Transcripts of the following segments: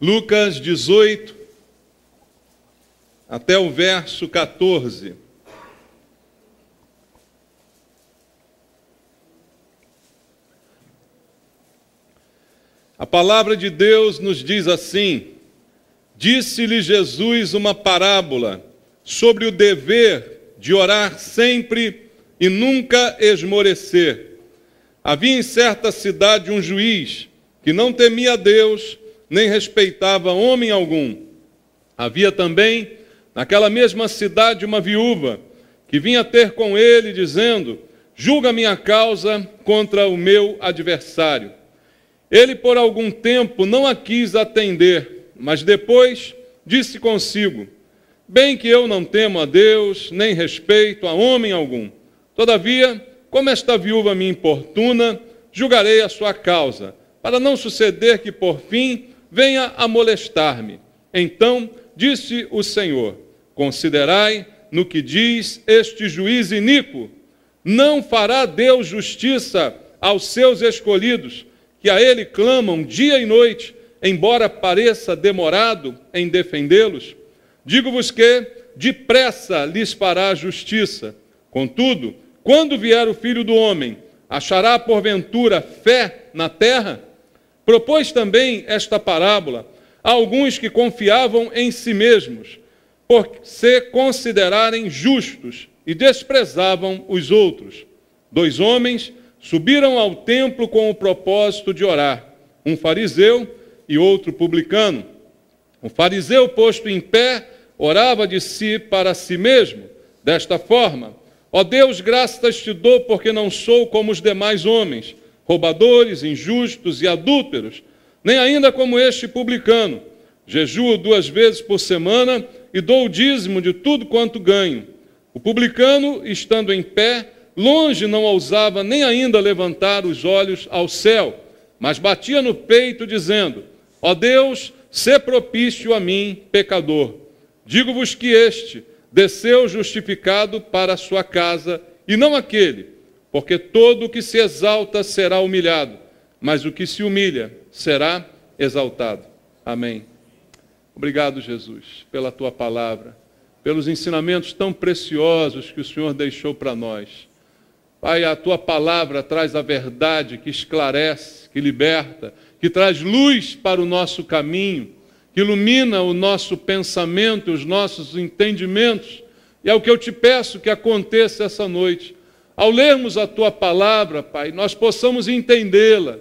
Lucas 18, até o verso 14. A palavra de Deus nos diz assim: disse-lhe Jesus uma parábola sobre o dever de orar sempre e nunca esmorecer. Havia em certa cidade um juiz que não temia a Deus, nem respeitava homem algum. Havia também naquela mesma cidade uma viúva que vinha ter com ele, dizendo: julga minha causa contra o meu adversário. Ele por algum tempo não a quis atender, mas depois disse consigo: bem que eu não temo a Deus, nem respeito a homem algum. Todavia, como esta viúva me importuna, julgarei a sua causa, para não suceder que por fim venha a molestar-me. Então disse o Senhor: considerai no que diz este juiz iníquo. Não fará Deus justiça aos seus escolhidos, que a ele clamam dia e noite, embora pareça demorado em defendê-los? Digo-vos que depressa lhes fará justiça. Contudo, quando vier o Filho do Homem, achará porventura fé na terra? Propôs também esta parábola a alguns que confiavam em si mesmos, por se considerarem justos, e desprezavam os outros. 2 homens subiram ao templo com o propósito de orar, um fariseu e outro publicano. O fariseu, posto em pé, orava de si para si mesmo, desta forma: ó Deus, graças te dou, porque não sou como os demais homens, roubadores, injustos e adúlteros, nem ainda como este publicano. Jejuo 2 vezes por semana e dou o dízimo de tudo quanto ganho. O publicano, estando em pé, longe não ousava nem ainda levantar os olhos ao céu, mas batia no peito, dizendo: ó Deus, sê propício a mim, pecador. Digo-vos que este desceu justificado para a sua casa, e não aquele, porque todo o que se exalta será humilhado, mas o que se humilha será exaltado. Amém. Obrigado, Jesus, pela tua palavra, pelos ensinamentos tão preciosos que o Senhor deixou para nós. Pai, a tua palavra traz a verdade que esclarece, que liberta, que traz luz para o nosso caminho, que ilumina o nosso pensamento, os nossos entendimentos. E é o que eu te peço que aconteça essa noite. Ao lermos a tua palavra, Pai, nós possamos entendê-la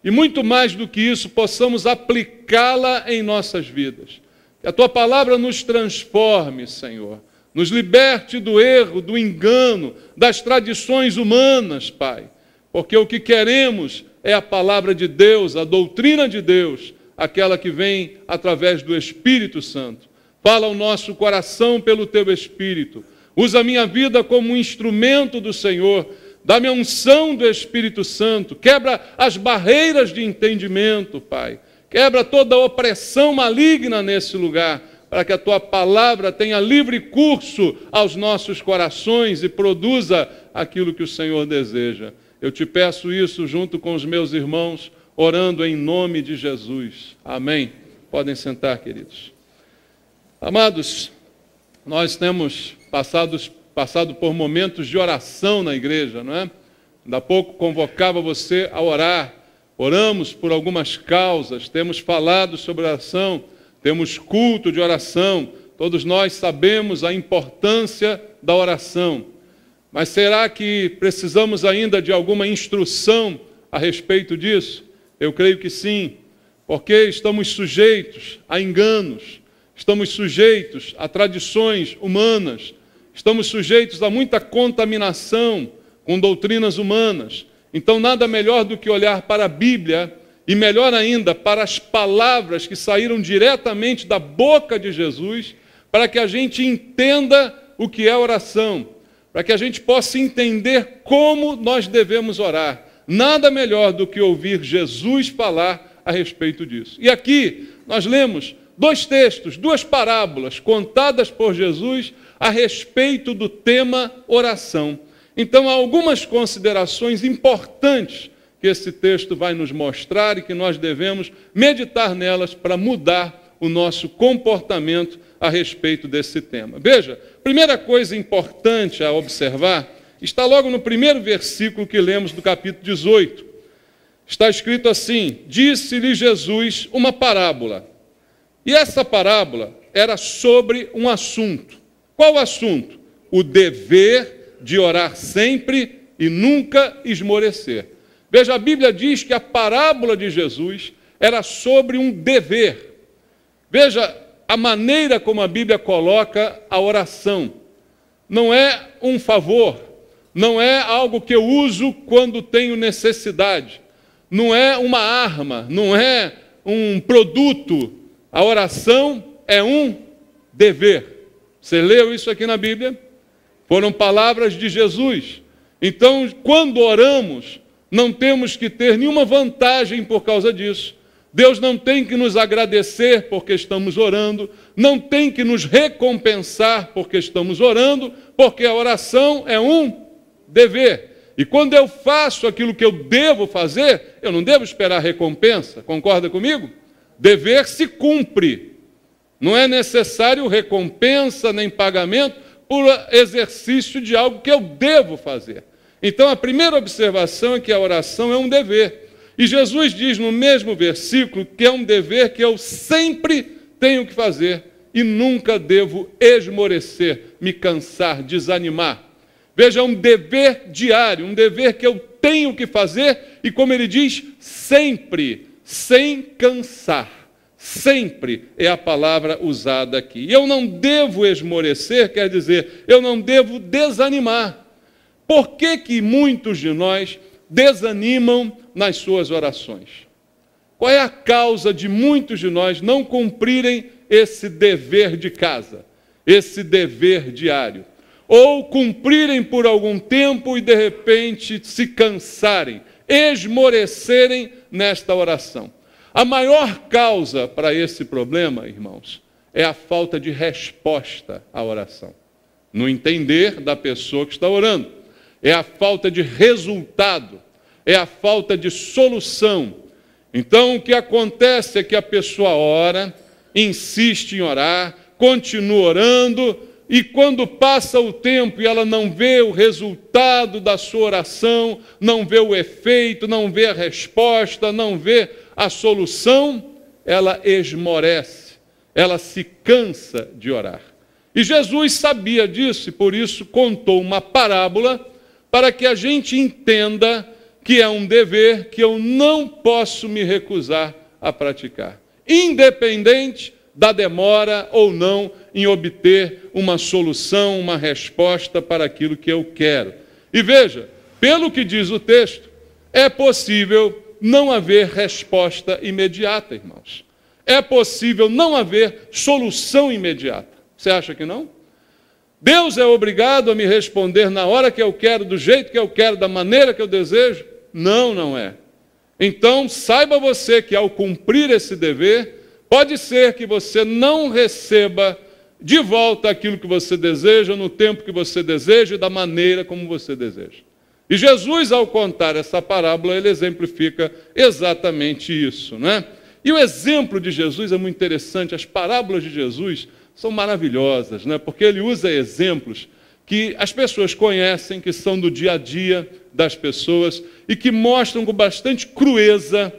e, muito mais do que isso, possamos aplicá-la em nossas vidas. Que a tua palavra nos transforme, Senhor, nos liberte do erro, do engano, das tradições humanas, Pai, porque o que queremos é a palavra de Deus, a doutrina de Deus, aquela que vem através do Espírito Santo. Fala ao nosso coração pelo teu Espírito. Usa a minha vida como um instrumento do Senhor. Dá-me a unção do Espírito Santo. Quebra as barreiras de entendimento, Pai. Quebra toda a opressão maligna nesse lugar, para que a tua palavra tenha livre curso aos nossos corações e produza aquilo que o Senhor deseja. Eu te peço isso junto com os meus irmãos, orando em nome de Jesus. Amém. Podem sentar, queridos. Amados, nós temos passado por momentos de oração na igreja, não é? Ainda há pouco convocava você a orar. Oramos por algumas causas, temos falado sobre oração, temos culto de oração. Todos nós sabemos a importância da oração. Mas será que precisamos ainda de alguma instrução a respeito disso? Eu creio que sim, porque estamos sujeitos a enganos, estamos sujeitos a tradições humanas, estamos sujeitos a muita contaminação com doutrinas humanas. Então, nada melhor do que olhar para a Bíblia e, melhor ainda, para as palavras que saíram diretamente da boca de Jesus, para que a gente entenda o que é oração, para que a gente possa entender como nós devemos orar. Nada melhor do que ouvir Jesus falar a respeito disso. E aqui nós lemos 2 textos, 2 parábolas contadas por Jesus a respeito do tema oração. Então, há algumas considerações importantes que esse texto vai nos mostrar e que nós devemos meditar nelas para mudar o nosso comportamento a respeito desse tema. Veja, primeira coisa importante a observar está logo no primeiro versículo que lemos do capítulo 18. Está escrito assim: disse-lhe Jesus uma parábola. E essa parábola era sobre um assunto. Qual assunto? O dever de orar sempre e nunca esmorecer. Veja, a Bíblia diz que a parábola de Jesus era sobre um dever. Veja a maneira como a Bíblia coloca a oração. Não é um favor, não é algo que eu uso quando tenho necessidade, não é uma arma, não é um produto. A oração é um dever. Você leu isso aqui na Bíblia? Foram palavras de Jesus. Então, quando oramos, não temos que ter nenhuma vantagem por causa disso. Deus não tem que nos agradecer porque estamos orando, não tem que nos recompensar porque estamos orando, porque a oração é um dever. E quando eu faço aquilo que eu devo fazer, eu não devo esperar recompensa. Concorda comigo? Dever se cumpre. Não é necessário recompensa nem pagamento por exercício de algo que eu devo fazer. Então, a primeira observação é que a oração é um dever. E Jesus diz no mesmo versículo que é um dever que eu sempre tenho que fazer e nunca devo esmorecer, me cansar, desanimar. Veja, é um dever diário, um dever que eu tenho que fazer e, como ele diz, sempre, sem cansar. Sempre é a palavra usada aqui. Eu não devo esmorecer, quer dizer, eu não devo desanimar. Por que muitos de nós desanimam nas suas orações? Qual é a causa de muitos de nós não cumprirem esse dever de casa, esse dever diário? Ou cumprirem por algum tempo e de repente se cansarem, esmorecerem nesta oração? A maior causa para esse problema, irmãos, é a falta de resposta à oração. No entender da pessoa que está orando. É a falta de resultado, é a falta de solução. Então, o que acontece é que a pessoa ora, insiste em orar, continua orando, e quando passa o tempo e ela não vê o resultado da sua oração, não vê o efeito, não vê a resposta, não vê a solução, ela esmorece, ela se cansa de orar. E Jesus sabia disso e por isso contou uma parábola para que a gente entenda que é um dever que eu não posso me recusar a praticar, independente da demora ou não em obter uma solução, uma resposta para aquilo que eu quero. E veja, pelo que diz o texto, é possível não haver resposta imediata, irmãos. É possível não haver solução imediata. Você acha que não? Deus é obrigado a me responder na hora que eu quero, do jeito que eu quero, da maneira que eu desejo? Não, não é. Então, saiba você que ao cumprir esse dever, pode ser que você não receba de volta aquilo que você deseja, no tempo que você deseja e da maneira como você deseja. E Jesus, ao contar essa parábola, ele exemplifica exatamente isso, né? E o exemplo de Jesus é muito interessante. As parábolas de Jesus são maravilhosas, né? Porque ele usa exemplos que as pessoas conhecem, que são do dia a dia das pessoas e que mostram com bastante crueza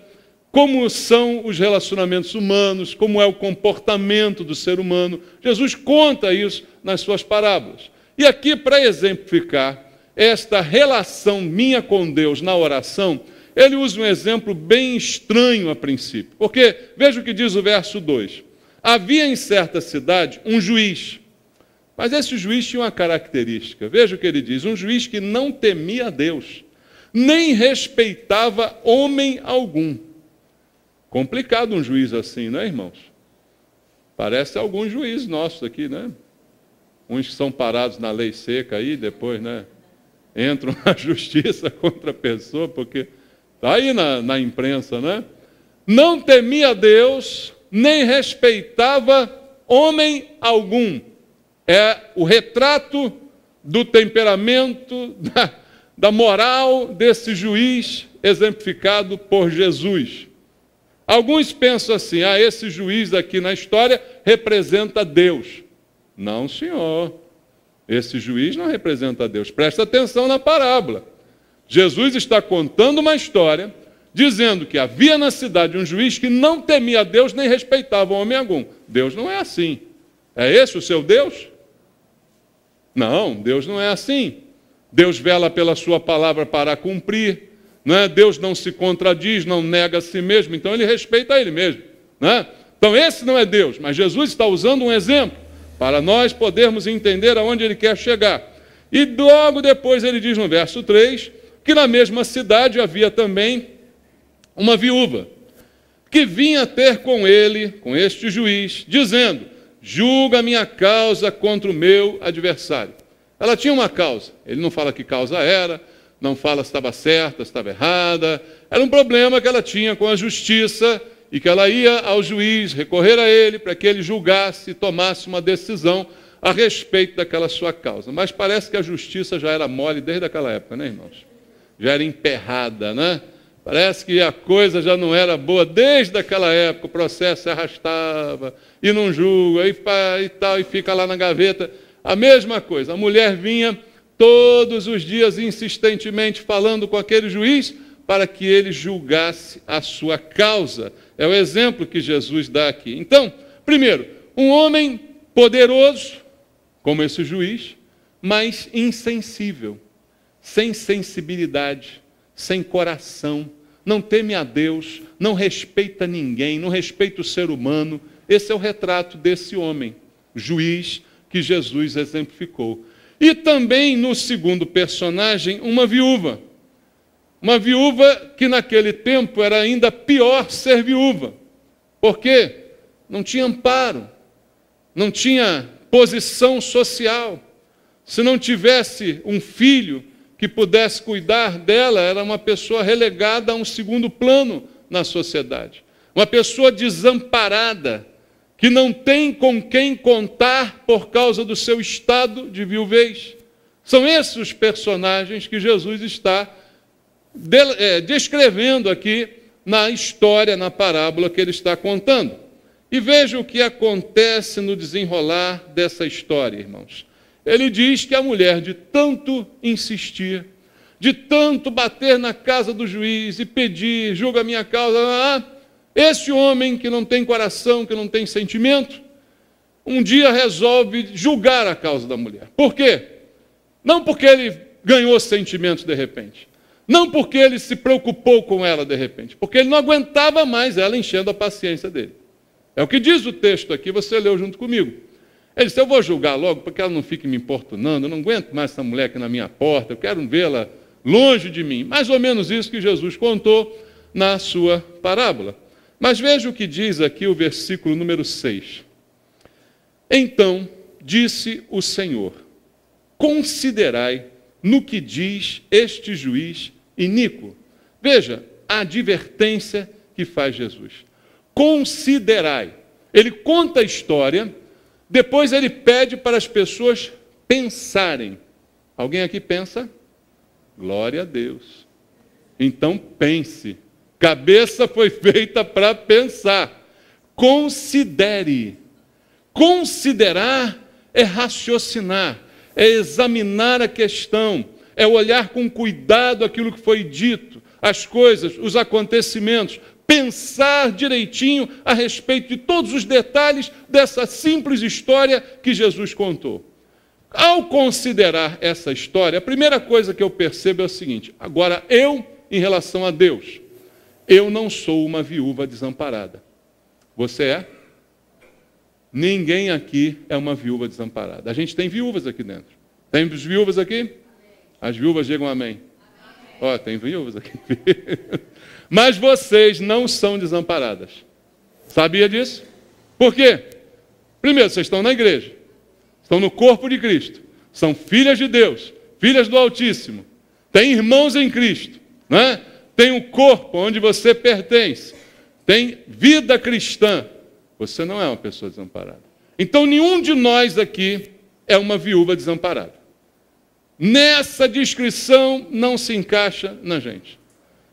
como são os relacionamentos humanos, como é o comportamento do ser humano. Jesus conta isso nas suas parábolas. E aqui, para exemplificar esta relação minha com Deus na oração, ele usa um exemplo bem estranho a princípio. Porque, veja o que diz o verso 2. Havia em certa cidade um juiz, mas esse juiz tinha uma característica. Veja o que ele diz, um juiz que não temia a Deus, nem respeitava homem algum. Complicado um juiz assim, não é, irmãos? Parece alguns juízes nossos aqui, né? Uns que são parados na lei seca aí, depois, né? Entram na justiça contra a pessoa, porque está aí na imprensa, né? Não temia Deus, nem respeitava homem algum. É o retrato do temperamento, da moral desse juiz exemplificado por Jesus. Alguns pensam assim, esse juiz aqui na história representa Deus. Não, senhor. Esse juiz não representa Deus. Presta atenção na parábola. Jesus está contando uma história, dizendo que havia na cidade um juiz que não temia a Deus nem respeitava homem algum. Deus não é assim. É esse o seu Deus? Não, Deus não é assim. Deus vela pela sua palavra para cumprir. Não é? Deus não se contradiz, não nega a si mesmo, então ele respeita a ele mesmo. Não é? Então esse não é Deus, mas Jesus está usando um exemplo para nós podermos entender aonde ele quer chegar. E logo depois ele diz no verso 3, que na mesma cidade havia também uma viúva, que vinha ter com ele, com este juiz, dizendo, julga a minha causa contra o meu adversário. Ela tinha uma causa, ele não fala que causa era, não fala se estava certa, se estava errada, era um problema que ela tinha com a justiça, e que ela ia ao juiz, recorrer a ele, para que ele julgasse e tomasse uma decisão a respeito daquela sua causa. Mas parece que a justiça já era mole desde aquela época, né, irmãos? Já era emperrada, né? Parece que a coisa já não era boa desde aquela época, o processo se arrastava, e não julga, e tal, e fica lá na gaveta. A mesma coisa, a mulher vinha todos os dias insistentemente falando com aquele juiz, para que ele julgasse a sua causa. É o exemplo que Jesus dá aqui. Então, primeiro, um homem poderoso, como esse juiz, mas insensível, sem sensibilidade, sem coração, não teme a Deus, não respeita ninguém, não respeita o ser humano. Esse é o retrato desse homem, juiz, que Jesus exemplificou. E também, no segundo personagem, uma viúva. Uma viúva que naquele tempo era ainda pior ser viúva. Por quê? Não tinha amparo, não tinha posição social. Se não tivesse um filho que pudesse cuidar dela, era uma pessoa relegada a um segundo plano na sociedade. Uma pessoa desamparada, que não tem com quem contar por causa do seu estado de viuvez. São esses os personagens que Jesus está descrevendo aqui na história, na parábola que ele está contando. E veja o que acontece no desenrolar dessa história, irmãos. Ele diz que a mulher, de tanto insistir, de tanto bater na casa do juiz e pedir, julga a minha causa, esse homem que não tem coração, que não tem sentimento, um dia resolve julgar a causa da mulher. Por quê? Não porque ele ganhou sentimentos de repente, não porque ele se preocupou com ela de repente, porque ele não aguentava mais ela enchendo a paciência dele. É o que diz o texto aqui, você leu junto comigo. Ele disse, eu vou julgar logo, porque ela não fique me importunando, eu não aguento mais essa mulher aqui na minha porta, eu quero vê-la longe de mim. Mais ou menos isso que Jesus contou na sua parábola. Mas veja o que diz aqui o versículo número 6. Então disse o Senhor, considerai no que diz este juiz iníquo. Veja a advertência que faz Jesus. Considerai. Ele conta a história, depois ele pede para as pessoas pensarem. Alguém aqui pensa? Glória a Deus. Então pense. Cabeça foi feita para pensar. Considere. Considerar é raciocinar, é examinar a questão, é olhar com cuidado aquilo que foi dito, as coisas, os acontecimentos, pensar direitinho a respeito de todos os detalhes dessa simples história que Jesus contou. Ao considerar essa história, a primeira coisa que eu percebo é o seguinte, agora eu, em relação a Deus, eu não sou uma viúva desamparada. Você é? Ninguém aqui é uma viúva desamparada. A gente tem viúvas aqui dentro. Tem viúvas aqui? As viúvas digam amém. Ó, tem viúvas aqui. Mas vocês não são desamparadas. Sabia disso? Por quê? Primeiro, vocês estão na igreja. Estão no corpo de Cristo. São filhas de Deus, filhas do Altíssimo. Tem irmãos em Cristo, né? Tem um corpo onde você pertence. Tem vida cristã. Você não é uma pessoa desamparada. Então, nenhum de nós aqui é uma viúva desamparada. nessa descrição não se encaixa na gente.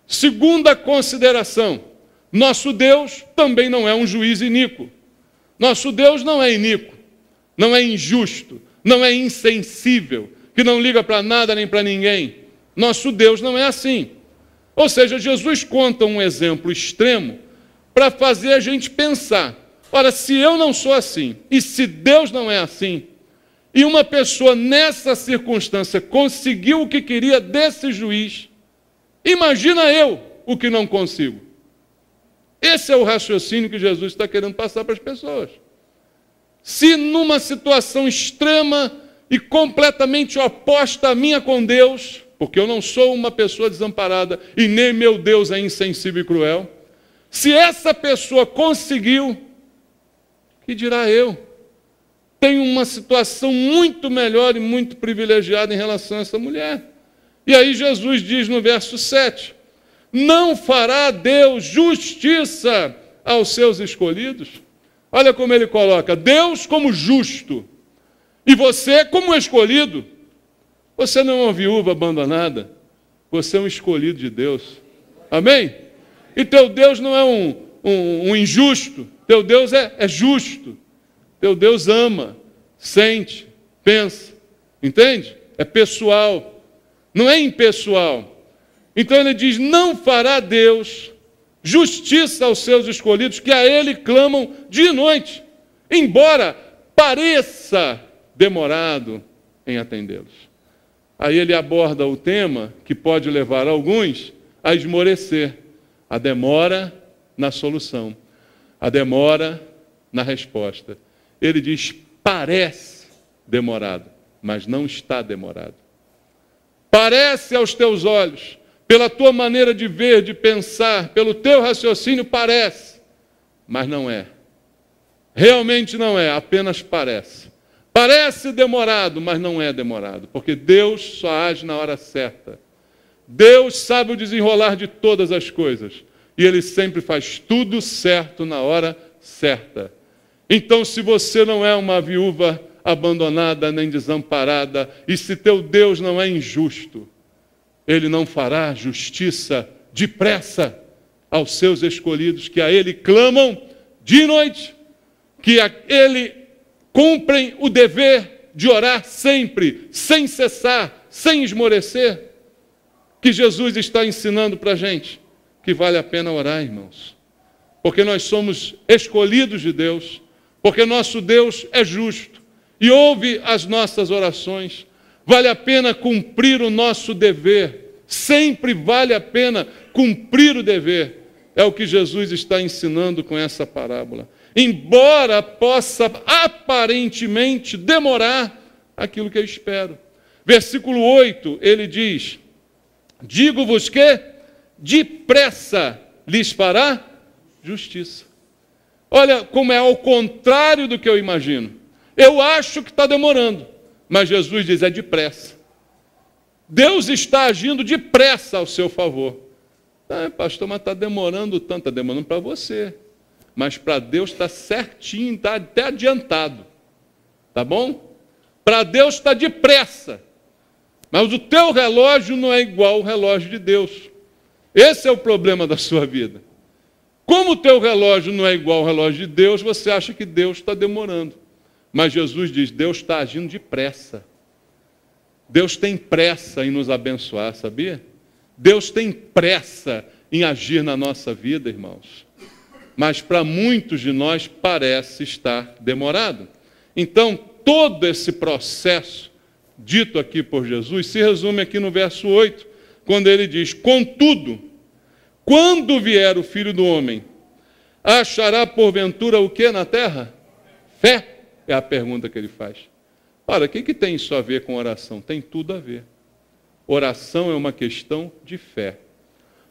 Segunda consideração, nosso Deus também não é um juiz iníquo. Nosso Deus não é iníquo, não é injusto, não é insensível, que não liga para nada nem para ninguém. Nosso Deus não é assim. Ou seja, Jesus conta um exemplo extremo para fazer a gente pensar, ora, se eu não sou assim, e se Deus não é assim, e uma pessoa nessa circunstância conseguiu o que queria desse juiz, imagina eu o que não consigo. Esse é o raciocínio que Jesus está querendo passar para as pessoas. Se numa situação extrema e completamente oposta à minha com Deus, porque eu não sou uma pessoa desamparada e nem meu Deus é insensível e cruel, se essa pessoa conseguiu, que dirá eu? Tenho uma situação muito melhor e muito privilegiada em relação a essa mulher. E aí Jesus diz no verso 7, não fará Deus justiça aos seus escolhidos? Olha como ele coloca, Deus como justo, e você como escolhido. Você não é uma viúva abandonada, você é um escolhido de Deus. Amém? E teu Deus não é um injusto, teu Deus é justo. Teu Deus ama, sente, pensa, entende? É pessoal, não é impessoal. Então ele diz, não fará Deus justiça aos seus escolhidos, que a ele clamam dia e noite, embora pareça demorado em atendê-los. Aí ele aborda o tema que pode levar alguns a esmorecer, a demora na solução, a demora na resposta. Ele diz, parece demorado, mas não está demorado. Parece aos teus olhos, pela tua maneira de ver, de pensar, pelo teu raciocínio, parece, mas não é. Realmente não é, apenas parece. Parece demorado, mas não é demorado, porque Deus só age na hora certa. Deus sabe o desenrolar de todas as coisas, e Ele sempre faz tudo certo na hora certa. Então, se você não é uma viúva abandonada nem desamparada, e se teu Deus não é injusto, Ele não fará justiça depressa aos seus escolhidos, que a Ele clamam dia e noite, que a Ele cumprem o dever de orar sempre, sem cessar, sem esmorecer, que Jesus está ensinando para a gente, que vale a pena orar, irmãos, porque nós somos escolhidos de Deus, porque nosso Deus é justo e ouve as nossas orações. Vale a pena cumprir o nosso dever, sempre vale a pena cumprir o dever. É o que Jesus está ensinando com essa parábola. Embora possa aparentemente demorar aquilo que eu espero. Versículo 8, ele diz, digo-vos que depressa lhes fará justiça. Olha como é ao contrário do que eu imagino. Eu acho que está demorando, mas Jesus diz, é depressa. Deus está agindo depressa ao seu favor. Ah, pastor, mas está demorando tanto, está demorando para você. Mas para Deus está certinho, está até adiantado. Tá bom? Para Deus está depressa. Mas o teu relógio não é igual ao relógio de Deus. Esse é o problema da sua vida. Como o teu relógio não é igual ao relógio de Deus, você acha que Deus está demorando. Mas Jesus diz, Deus está agindo depressa. Deus tem pressa em nos abençoar, sabia? Deus tem pressa em agir na nossa vida, irmãos. Mas para muitos de nós parece estar demorado. Então, todo esse processo dito aqui por Jesus se resume aqui no verso 8, quando ele diz, contudo, quando vier o Filho do Homem, achará porventura o que na terra? Fé? É a pergunta que ele faz. Ora, o que tem isso a ver com oração? Tem tudo a ver. Oração é uma questão de fé.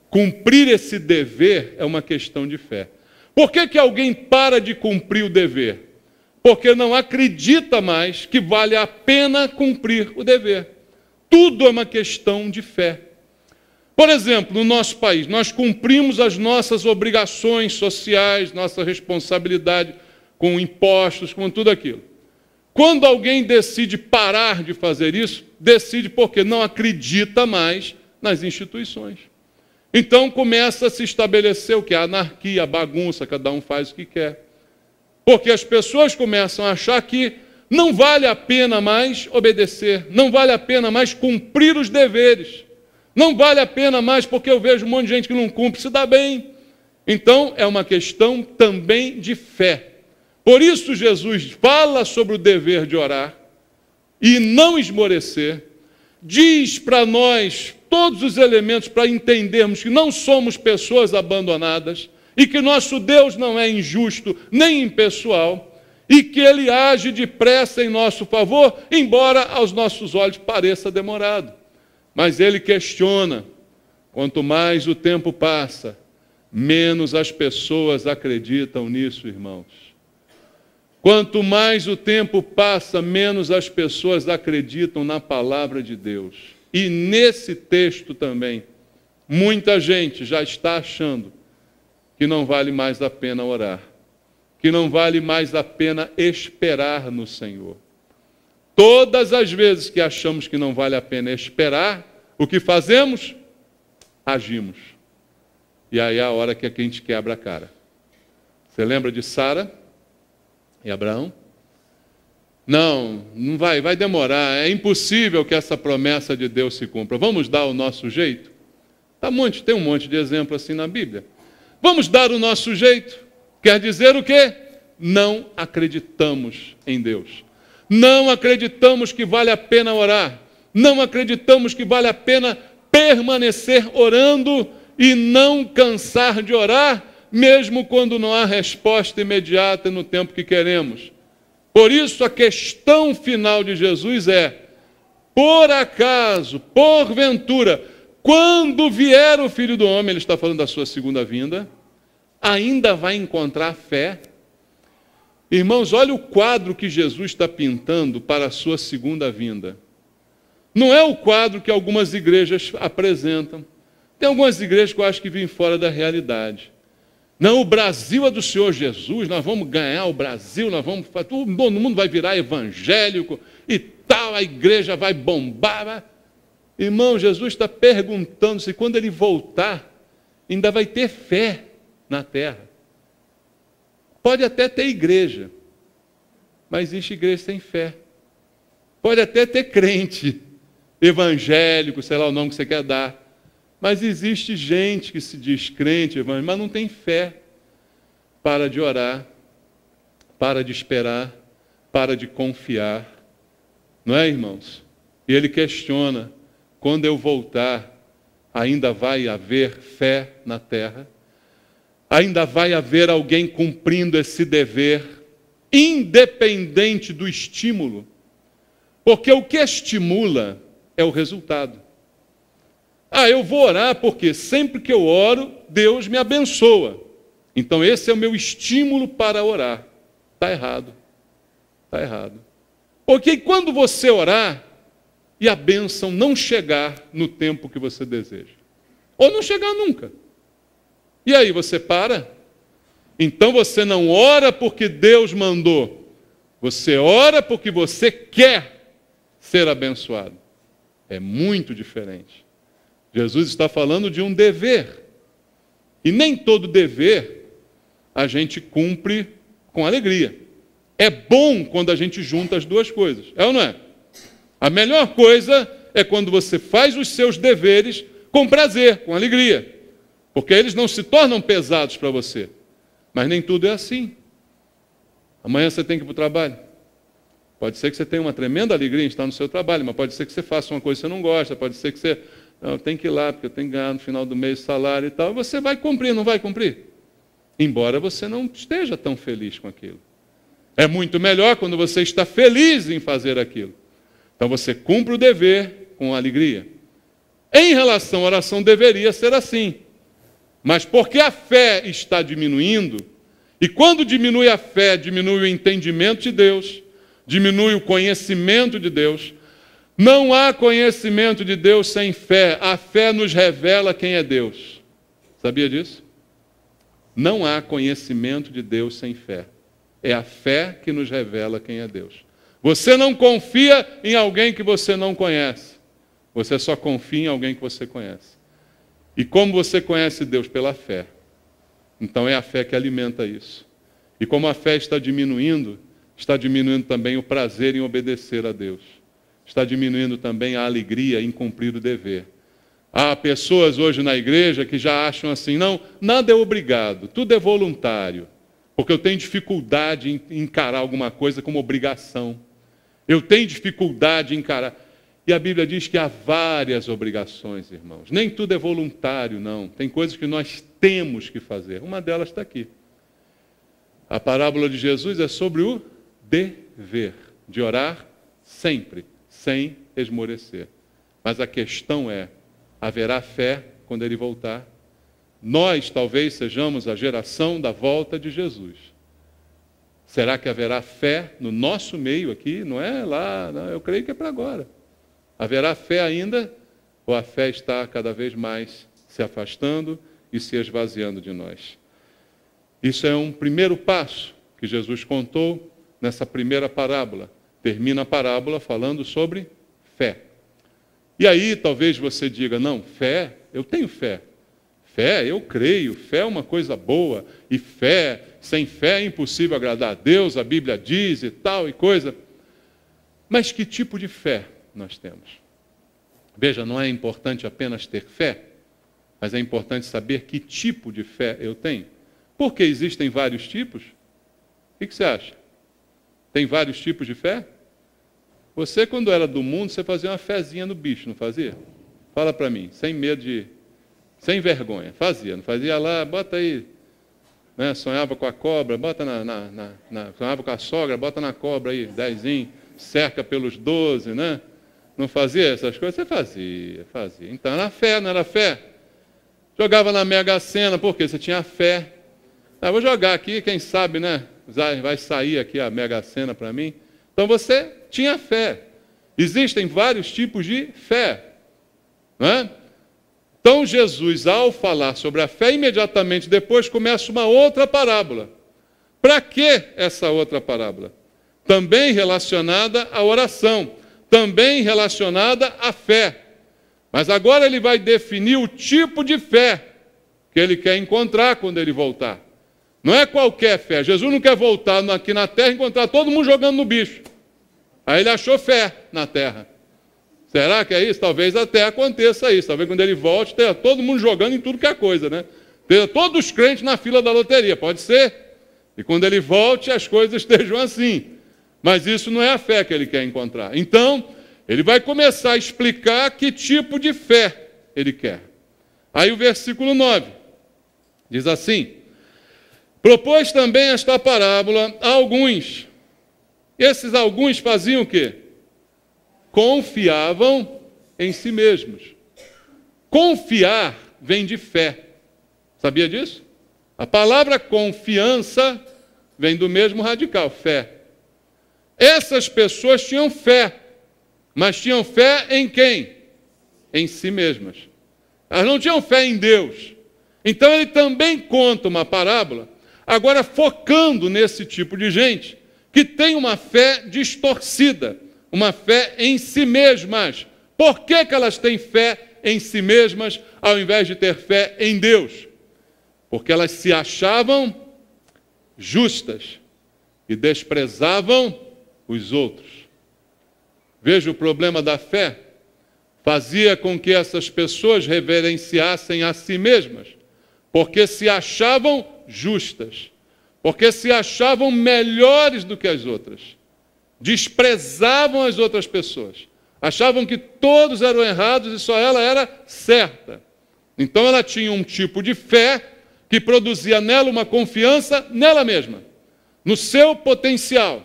Cumprir esse dever é uma questão de fé. Por que alguém para de cumprir o dever? Porque não acredita mais que vale a pena cumprir o dever. Tudo é uma questão de fé. Por exemplo, no nosso país, nós cumprimos as nossas obrigações sociais, nossa responsabilidade com impostos, com tudo aquilo. Quando alguém decide parar de fazer isso, decide porque não acredita mais nas instituições. Então começa a se estabelecer o que? A anarquia, a bagunça, cada um faz o que quer. Porque as pessoas começam a achar que não vale a pena mais obedecer, não vale a pena mais cumprir os deveres, não vale a pena mais porque eu vejo um monte de gente que não cumpre, se dá bem. Então é uma questão também de fé. Por isso Jesus fala sobre o dever de orar e não esmorecer, diz para nós todos os elementos para entendermos que não somos pessoas abandonadas e que nosso Deus não é injusto nem impessoal e que Ele age depressa em nosso favor, embora aos nossos olhos pareça demorado. Mas Ele questiona. Quanto mais o tempo passa, menos as pessoas acreditam nisso, irmãos. Quanto mais o tempo passa, menos as pessoas acreditam na palavra de Deus. E nesse texto também, muita gente já está achando que não vale mais a pena orar, que não vale mais a pena esperar no Senhor. Todas as vezes que achamos que não vale a pena esperar, o que fazemos? Agimos. E aí é a hora que a gente quebra a cara. Você lembra de Sara e Abraão? Não vai demorar, é impossível que essa promessa de Deus se cumpra. Vamos dar o nosso jeito? Tem um monte de exemplo assim na Bíblia. Vamos dar o nosso jeito? Quer dizer o quê? Não acreditamos em Deus. Não acreditamos que vale a pena orar. Não acreditamos que vale a pena permanecer orando e não cansar de orar, mesmo quando não há resposta imediata no tempo que queremos. Por isso, a questão final de Jesus é: por acaso, porventura, quando vier o Filho do Homem, ele está falando da sua segunda vinda, ainda vai encontrar fé? Irmãos, olha o quadro que Jesus está pintando para a sua segunda vinda. Não é o quadro que algumas igrejas apresentam. Tem algumas igrejas que eu acho que vivem fora da realidade. Não, o Brasil é do Senhor Jesus, nós vamos ganhar o Brasil, todo mundo vai virar evangélico e tal, a igreja vai bombar. Irmão, Jesus está perguntando se quando ele voltar, ainda vai ter fé na terra. Pode até ter igreja, mas existe igreja sem fé. Pode até ter crente, evangélico, sei lá o nome que você quer dar. Mas existe gente que se diz crente, evangélico, mas não tem fé. Para de orar, para de esperar, para de confiar. Não é, irmãos? E ele questiona: quando eu voltar, ainda vai haver fé na terra? Ainda vai haver alguém cumprindo esse dever, independente do estímulo? Porque o que estimula é o resultado. Eu vou orar porque sempre que eu oro, Deus me abençoa. Então esse é o meu estímulo para orar. Está errado. Está errado. Porque quando você orar e a bênção não chegar no tempo que você deseja, ou não chegar nunca, e aí você para? Então você não ora porque Deus mandou. Você ora porque você quer ser abençoado. É muito diferente. Jesus está falando de um dever. E nem todo dever a gente cumpre com alegria. É bom quando a gente junta as duas coisas. É ou não é? A melhor coisa é quando você faz os seus deveres com prazer, com alegria. Porque eles não se tornam pesados para você. Mas nem tudo é assim. Amanhã você tem que ir para o trabalho. Pode ser que você tenha uma tremenda alegria em estar no seu trabalho, mas pode ser que você faça uma coisa que você não gosta, pode ser que você... Não, tem que ir lá, porque eu tenho que ganhar no final do mês o salário e tal. Você vai cumprir, não vai cumprir? Embora você não esteja tão feliz com aquilo. É muito melhor quando você está feliz em fazer aquilo. Então você cumpre o dever com alegria. Em relação à oração, deveria ser assim. Mas porque a fé está diminuindo, e quando diminui a fé, diminui o entendimento de Deus, diminui o conhecimento de Deus. Não há conhecimento de Deus sem fé. A fé nos revela quem é Deus. Sabia disso? Não há conhecimento de Deus sem fé. É a fé que nos revela quem é Deus. Você não confia em alguém que você não conhece. Você só confia em alguém que você conhece. E como você conhece Deus? Pela fé. Então é a fé que alimenta isso. E como a fé está diminuindo também o prazer em obedecer a Deus. Está diminuindo também a alegria em cumprir o dever. Há pessoas hoje na igreja que já acham assim, não, nada é obrigado, tudo é voluntário. Porque eu tenho dificuldade em encarar alguma coisa como obrigação. Eu tenho dificuldade em encarar. E a Bíblia diz que há várias obrigações, irmãos. Nem tudo é voluntário, não. Tem coisas que nós temos que fazer. Uma delas está aqui. A parábola de Jesus é sobre o dever de orar sempre, sem esmorecer. Mas a questão é, haverá fé quando ele voltar? Nós talvez sejamos a geração da volta de Jesus. Será que haverá fé no nosso meio aqui? Não é lá, não, eu creio que é para agora. Haverá fé ainda? Ou a fé está cada vez mais se afastando e se esvaziando de nós? Isso é um primeiro passo que Jesus contou nessa primeira parábola. Termina a parábola falando sobre fé. E aí talvez você diga, não, fé, eu tenho fé. Fé, eu creio, fé é uma coisa boa. E fé, sem fé é impossível agradar a Deus, a Bíblia diz e tal e coisa. Mas que tipo de fé nós temos? Veja, não é importante apenas ter fé, mas é importante saber que tipo de fé eu tenho. Porque existem vários tipos. O que você acha? Tem vários tipos de fé? Você, quando era do mundo, você fazia uma fezinha no bicho, não fazia? Fala para mim, sem medo de... sem vergonha. Fazia, não fazia lá, bota aí, né? Sonhava com a cobra, bota sonhava com a sogra, bota na cobra aí, 10, cerca pelos 12, né? Não fazia essas coisas? Você fazia. Então era fé, não era fé? Jogava na Mega Sena, por quê? Você tinha fé. Ah, vou jogar aqui, quem sabe, né? Vai sair aqui a Mega Sena para mim. Então você tinha fé. Existem vários tipos de fé, não é? Então Jesus, ao falar sobre a fé, imediatamente depois começa uma outra parábola. Para que essa outra parábola? Também relacionada à oração, também relacionada à fé. Mas agora ele vai definir o tipo de fé que ele quer encontrar quando ele voltar. Não é qualquer fé. Jesus não quer voltar aqui na terra e encontrar todo mundo jogando no bicho. Aí ele achou fé na terra. Será que é isso? Talvez até aconteça isso. Talvez quando ele volte, tenha todo mundo jogando em tudo que é coisa, né? Tenha todos os crentes na fila da loteria, pode ser. E quando ele volte, as coisas estejam assim. Mas isso não é a fé que ele quer encontrar. Então, ele vai começar a explicar que tipo de fé ele quer. Aí o versículo 9 diz assim: propôs também esta parábola a alguns. Esses alguns faziam o quê? Confiavam em si mesmos. Confiar vem de fé. Sabia disso? A palavra confiança vem do mesmo radical, fé. Essas pessoas tinham fé, mas tinham fé em quem? Em si mesmas. Elas não tinham fé em Deus. Então ele também conta uma parábola, agora focando nesse tipo de gente, que tem uma fé distorcida, uma fé em si mesmas. Por que elas têm fé em si mesmas, ao invés de ter fé em Deus? Porque elas se achavam justas e desprezavam os outros. Veja o problema da fé. Fazia com que essas pessoas reverenciassem a si mesmas, porque se achavam justas, porque se achavam melhores do que as outras. Desprezavam as outras pessoas. Achavam que todos eram errados e só ela era certa. Então ela tinha um tipo de fé que produzia nela uma confiança nela mesma, no seu potencial,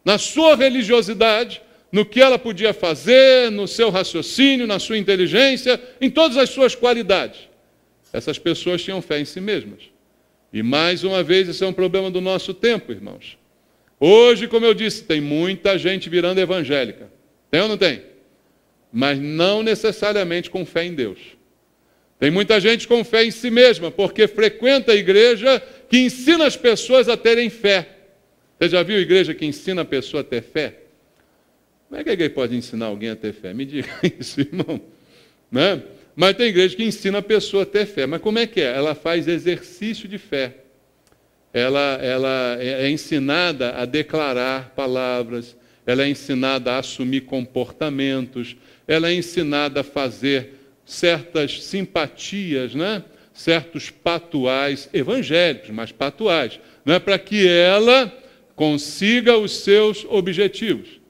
na sua religiosidade, no que ela podia fazer, no seu raciocínio, na sua inteligência, em todas as suas qualidades. Essas pessoas tinham fé em si mesmas. E mais uma vez, isso é um problema do nosso tempo, irmãos. Hoje, como eu disse, tem muita gente virando evangélica. Tem ou não tem? Mas não necessariamente com fé em Deus. Tem muita gente com fé em si mesma, porque frequenta a igreja que ensina as pessoas a terem fé. Você já viu a igreja que ensina a pessoa a ter fé? Como é que a igreja pode ensinar alguém a ter fé? Me diga isso, irmão. Né? Mas tem igreja que ensina a pessoa a ter fé. Mas como é que é? Ela faz exercício de fé. Ela é ensinada a declarar palavras, ela é ensinada a assumir comportamentos, ela é ensinada a fazer certas simpatias, né? Certos patuais evangélicos, mas patuais, né? Para que ela consiga os seus objetivos.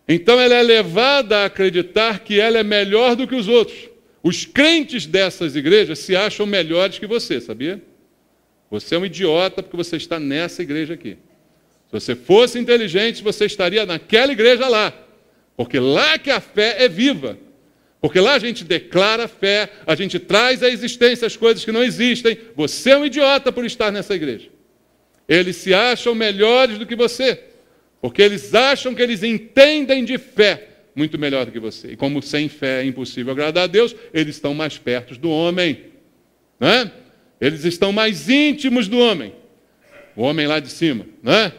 Então ela é levada a acreditar que ela é melhor do que os outros. Os crentes dessas igrejas se acham melhores que você, sabia? Você é um idiota porque você está nessa igreja aqui. Se você fosse inteligente, você estaria naquela igreja lá. Porque lá que a fé é viva. Porque lá a gente declara a fé, a gente traz à existência as coisas que não existem. Você é um idiota por estar nessa igreja. Eles se acham melhores do que você. Porque eles acham que eles entendem de fé muito melhor do que você. E como sem fé é impossível agradar a Deus, eles estão mais perto do homem. Né? Eles estão mais íntimos do homem. O homem lá de cima. Né?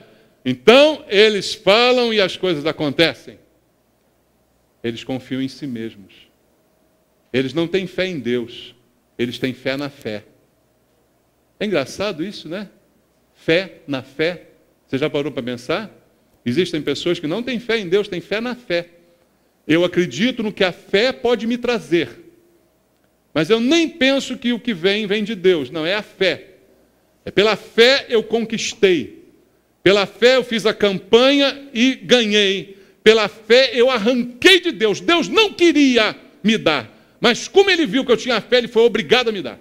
Então, eles falam e as coisas acontecem. Eles confiam em si mesmos. Eles não têm fé em Deus. Eles têm fé na fé. É engraçado isso, né? Fé na fé. Você já parou para pensar? Existem pessoas que não têm fé em Deus, têm fé na fé. Eu acredito no que a fé pode me trazer. Mas eu nem penso que o que vem de Deus. Não, é a fé. É pela fé eu conquistei. Pela fé eu fiz a campanha e ganhei. Pela fé eu arranquei de Deus. Deus não queria me dar. Mas como ele viu que eu tinha fé, ele foi obrigado a me dar.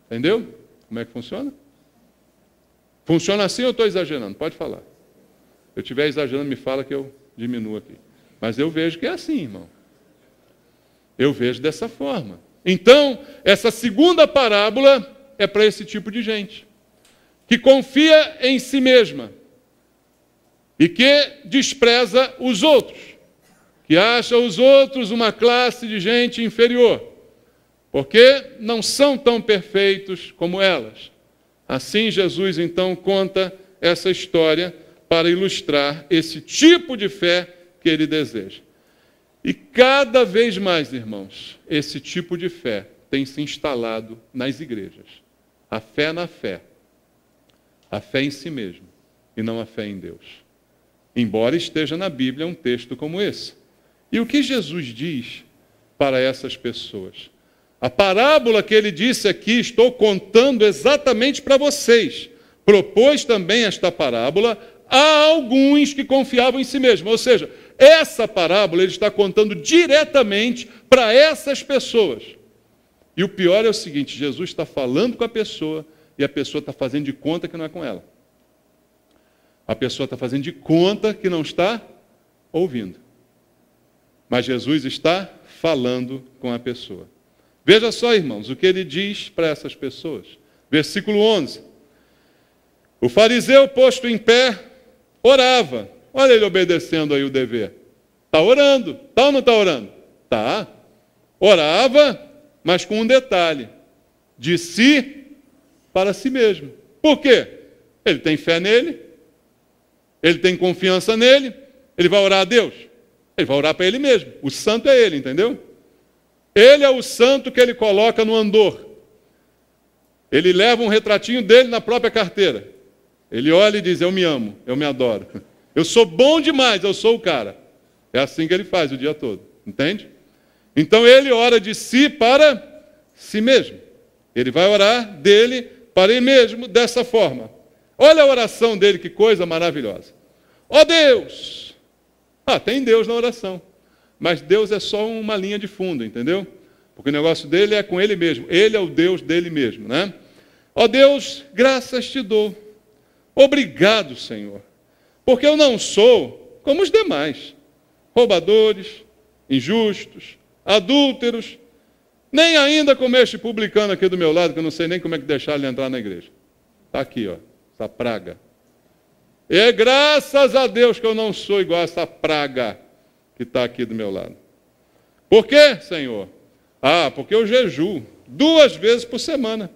Entendeu? Como é que funciona? Funciona assim ou eu estou exagerando? Pode falar. Se eu estiver exagerando, me fala que eu diminuo aqui. Mas eu vejo que é assim, irmão. Eu vejo dessa forma. Então, essa segunda parábola é para esse tipo de gente. Que confia em si mesma. E que despreza os outros. Que acha os outros uma classe de gente inferior. Porque não são tão perfeitos como elas. Assim, Jesus, então, conta essa história para ilustrar esse tipo de fé que ele deseja. E cada vez mais, irmãos, esse tipo de fé tem se instalado nas igrejas. A fé na fé. A fé em si mesmo e não a fé em Deus. Embora esteja na Bíblia um texto como esse. E o que Jesus diz para essas pessoas? A parábola que ele disse aqui, estou contando exatamente para vocês. Propôs também esta parábola a alguns que confiavam em si mesmos. Ou seja, essa parábola ele está contando diretamente para essas pessoas. E o pior é o seguinte, Jesus está falando com a pessoa e a pessoa está fazendo de conta que não é com ela. A pessoa está fazendo de conta que não está ouvindo. Mas Jesus está falando com a pessoa. Veja só, irmãos, o que ele diz para essas pessoas. Versículo 11. O fariseu posto em pé, orava. Olha ele obedecendo aí o dever. Está orando. Está ou não está orando? Está. Orava, mas com um detalhe. De si para si mesmo. Por quê? Ele tem fé nele. Ele tem confiança nele. Ele vai orar a Deus. Ele vai orar para ele mesmo. O santo é ele, entendeu? Ele é o santo que ele coloca no andor. Ele leva um retratinho dele na própria carteira. Ele olha e diz, eu me amo, eu me adoro. Eu sou bom demais, eu sou o cara. É assim que ele faz o dia todo, entende? Então ele ora de si para si mesmo. Ele vai orar dele para ele mesmo dessa forma. Olha a oração dele, que coisa maravilhosa. Ó Deus! Tem Deus na oração. Mas Deus é só uma linha de fundo, entendeu? Porque o negócio dele é com ele mesmo. Ele é o Deus dele mesmo, né? Ó Deus, graças te dou. Obrigado, Senhor. Porque eu não sou como os demais. Roubadores, injustos, adúlteros, nem ainda como este publicano aqui do meu lado, que eu não sei nem como é que deixar ele entrar na igreja. Está aqui, ó, essa praga. E é graças a Deus que eu não sou igual a essa praga que está aqui do meu lado. Por quê, Senhor? Porque eu jejuo 2 vezes por semana.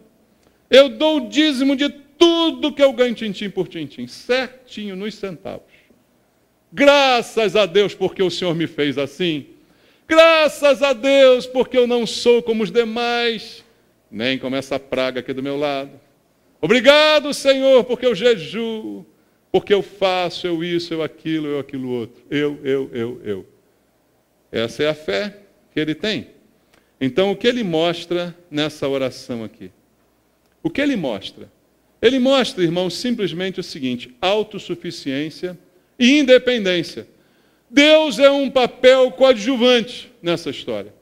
Eu dou o dízimo de tudo que eu ganho tintim por tintim, certinho nos centavos. Graças a Deus porque o Senhor me fez assim. Graças a Deus porque eu não sou como os demais, nem como essa praga aqui do meu lado. Obrigado, Senhor, porque eu jejuo, porque eu faço, eu isso, eu aquilo outro. Eu. Essa é a fé que ele tem. Então, o que ele mostra nessa oração aqui? O que ele mostra? Ele mostra, irmãos, simplesmente o seguinte: autossuficiência e independência. Deus é um papel coadjuvante nessa história.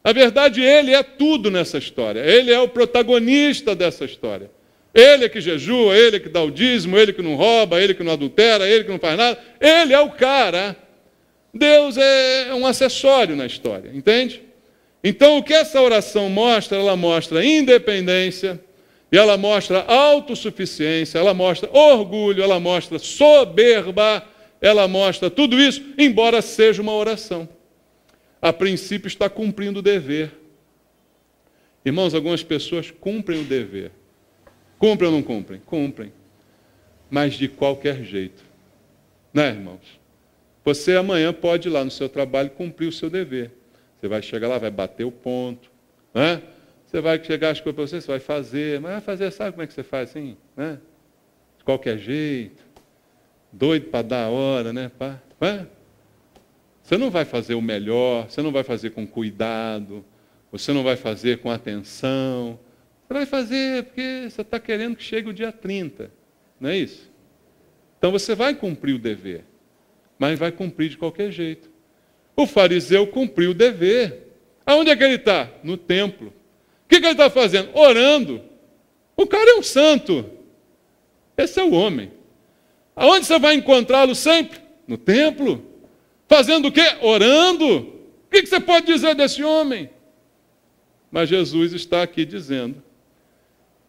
Na verdade, ele é tudo nessa história. Ele é o protagonista dessa história. Ele é que jejua, ele é que dá o dízimo, ele que não rouba, ele que não adultera, ele que não faz nada. Ele é o cara. Deus é um acessório na história, entende? Então, o que essa oração mostra? Ela mostra independência, e ela mostra autossuficiência, ela mostra orgulho, ela mostra soberba, ela mostra tudo isso, embora seja uma oração. A princípio está cumprindo o dever. Irmãos, algumas pessoas cumprem o dever. Cumprem ou não cumprem? Cumprem. Mas de qualquer jeito. Né, irmãos? Você amanhã pode ir lá no seu trabalho cumprir o seu dever. Você vai chegar lá, vai bater o ponto. Né? Você vai chegar as coisas para você vai fazer. Mas vai fazer, sabe como é que você faz assim? Né? De qualquer jeito. Doido para dar a hora, né? Você não vai fazer o melhor, você não vai fazer com cuidado, você não vai fazer com atenção. Você vai fazer porque você está querendo que chegue o dia 30. Não é isso? Então você vai cumprir o dever, mas vai cumprir de qualquer jeito. O fariseu cumpriu o dever. Aonde é que ele está? No templo. O que ele está fazendo? Orando. O cara é um santo. Esse é o homem. Aonde você vai encontrá-lo sempre? No templo. Fazendo o quê? Orando. O que você pode dizer desse homem? Mas Jesus está aqui dizendo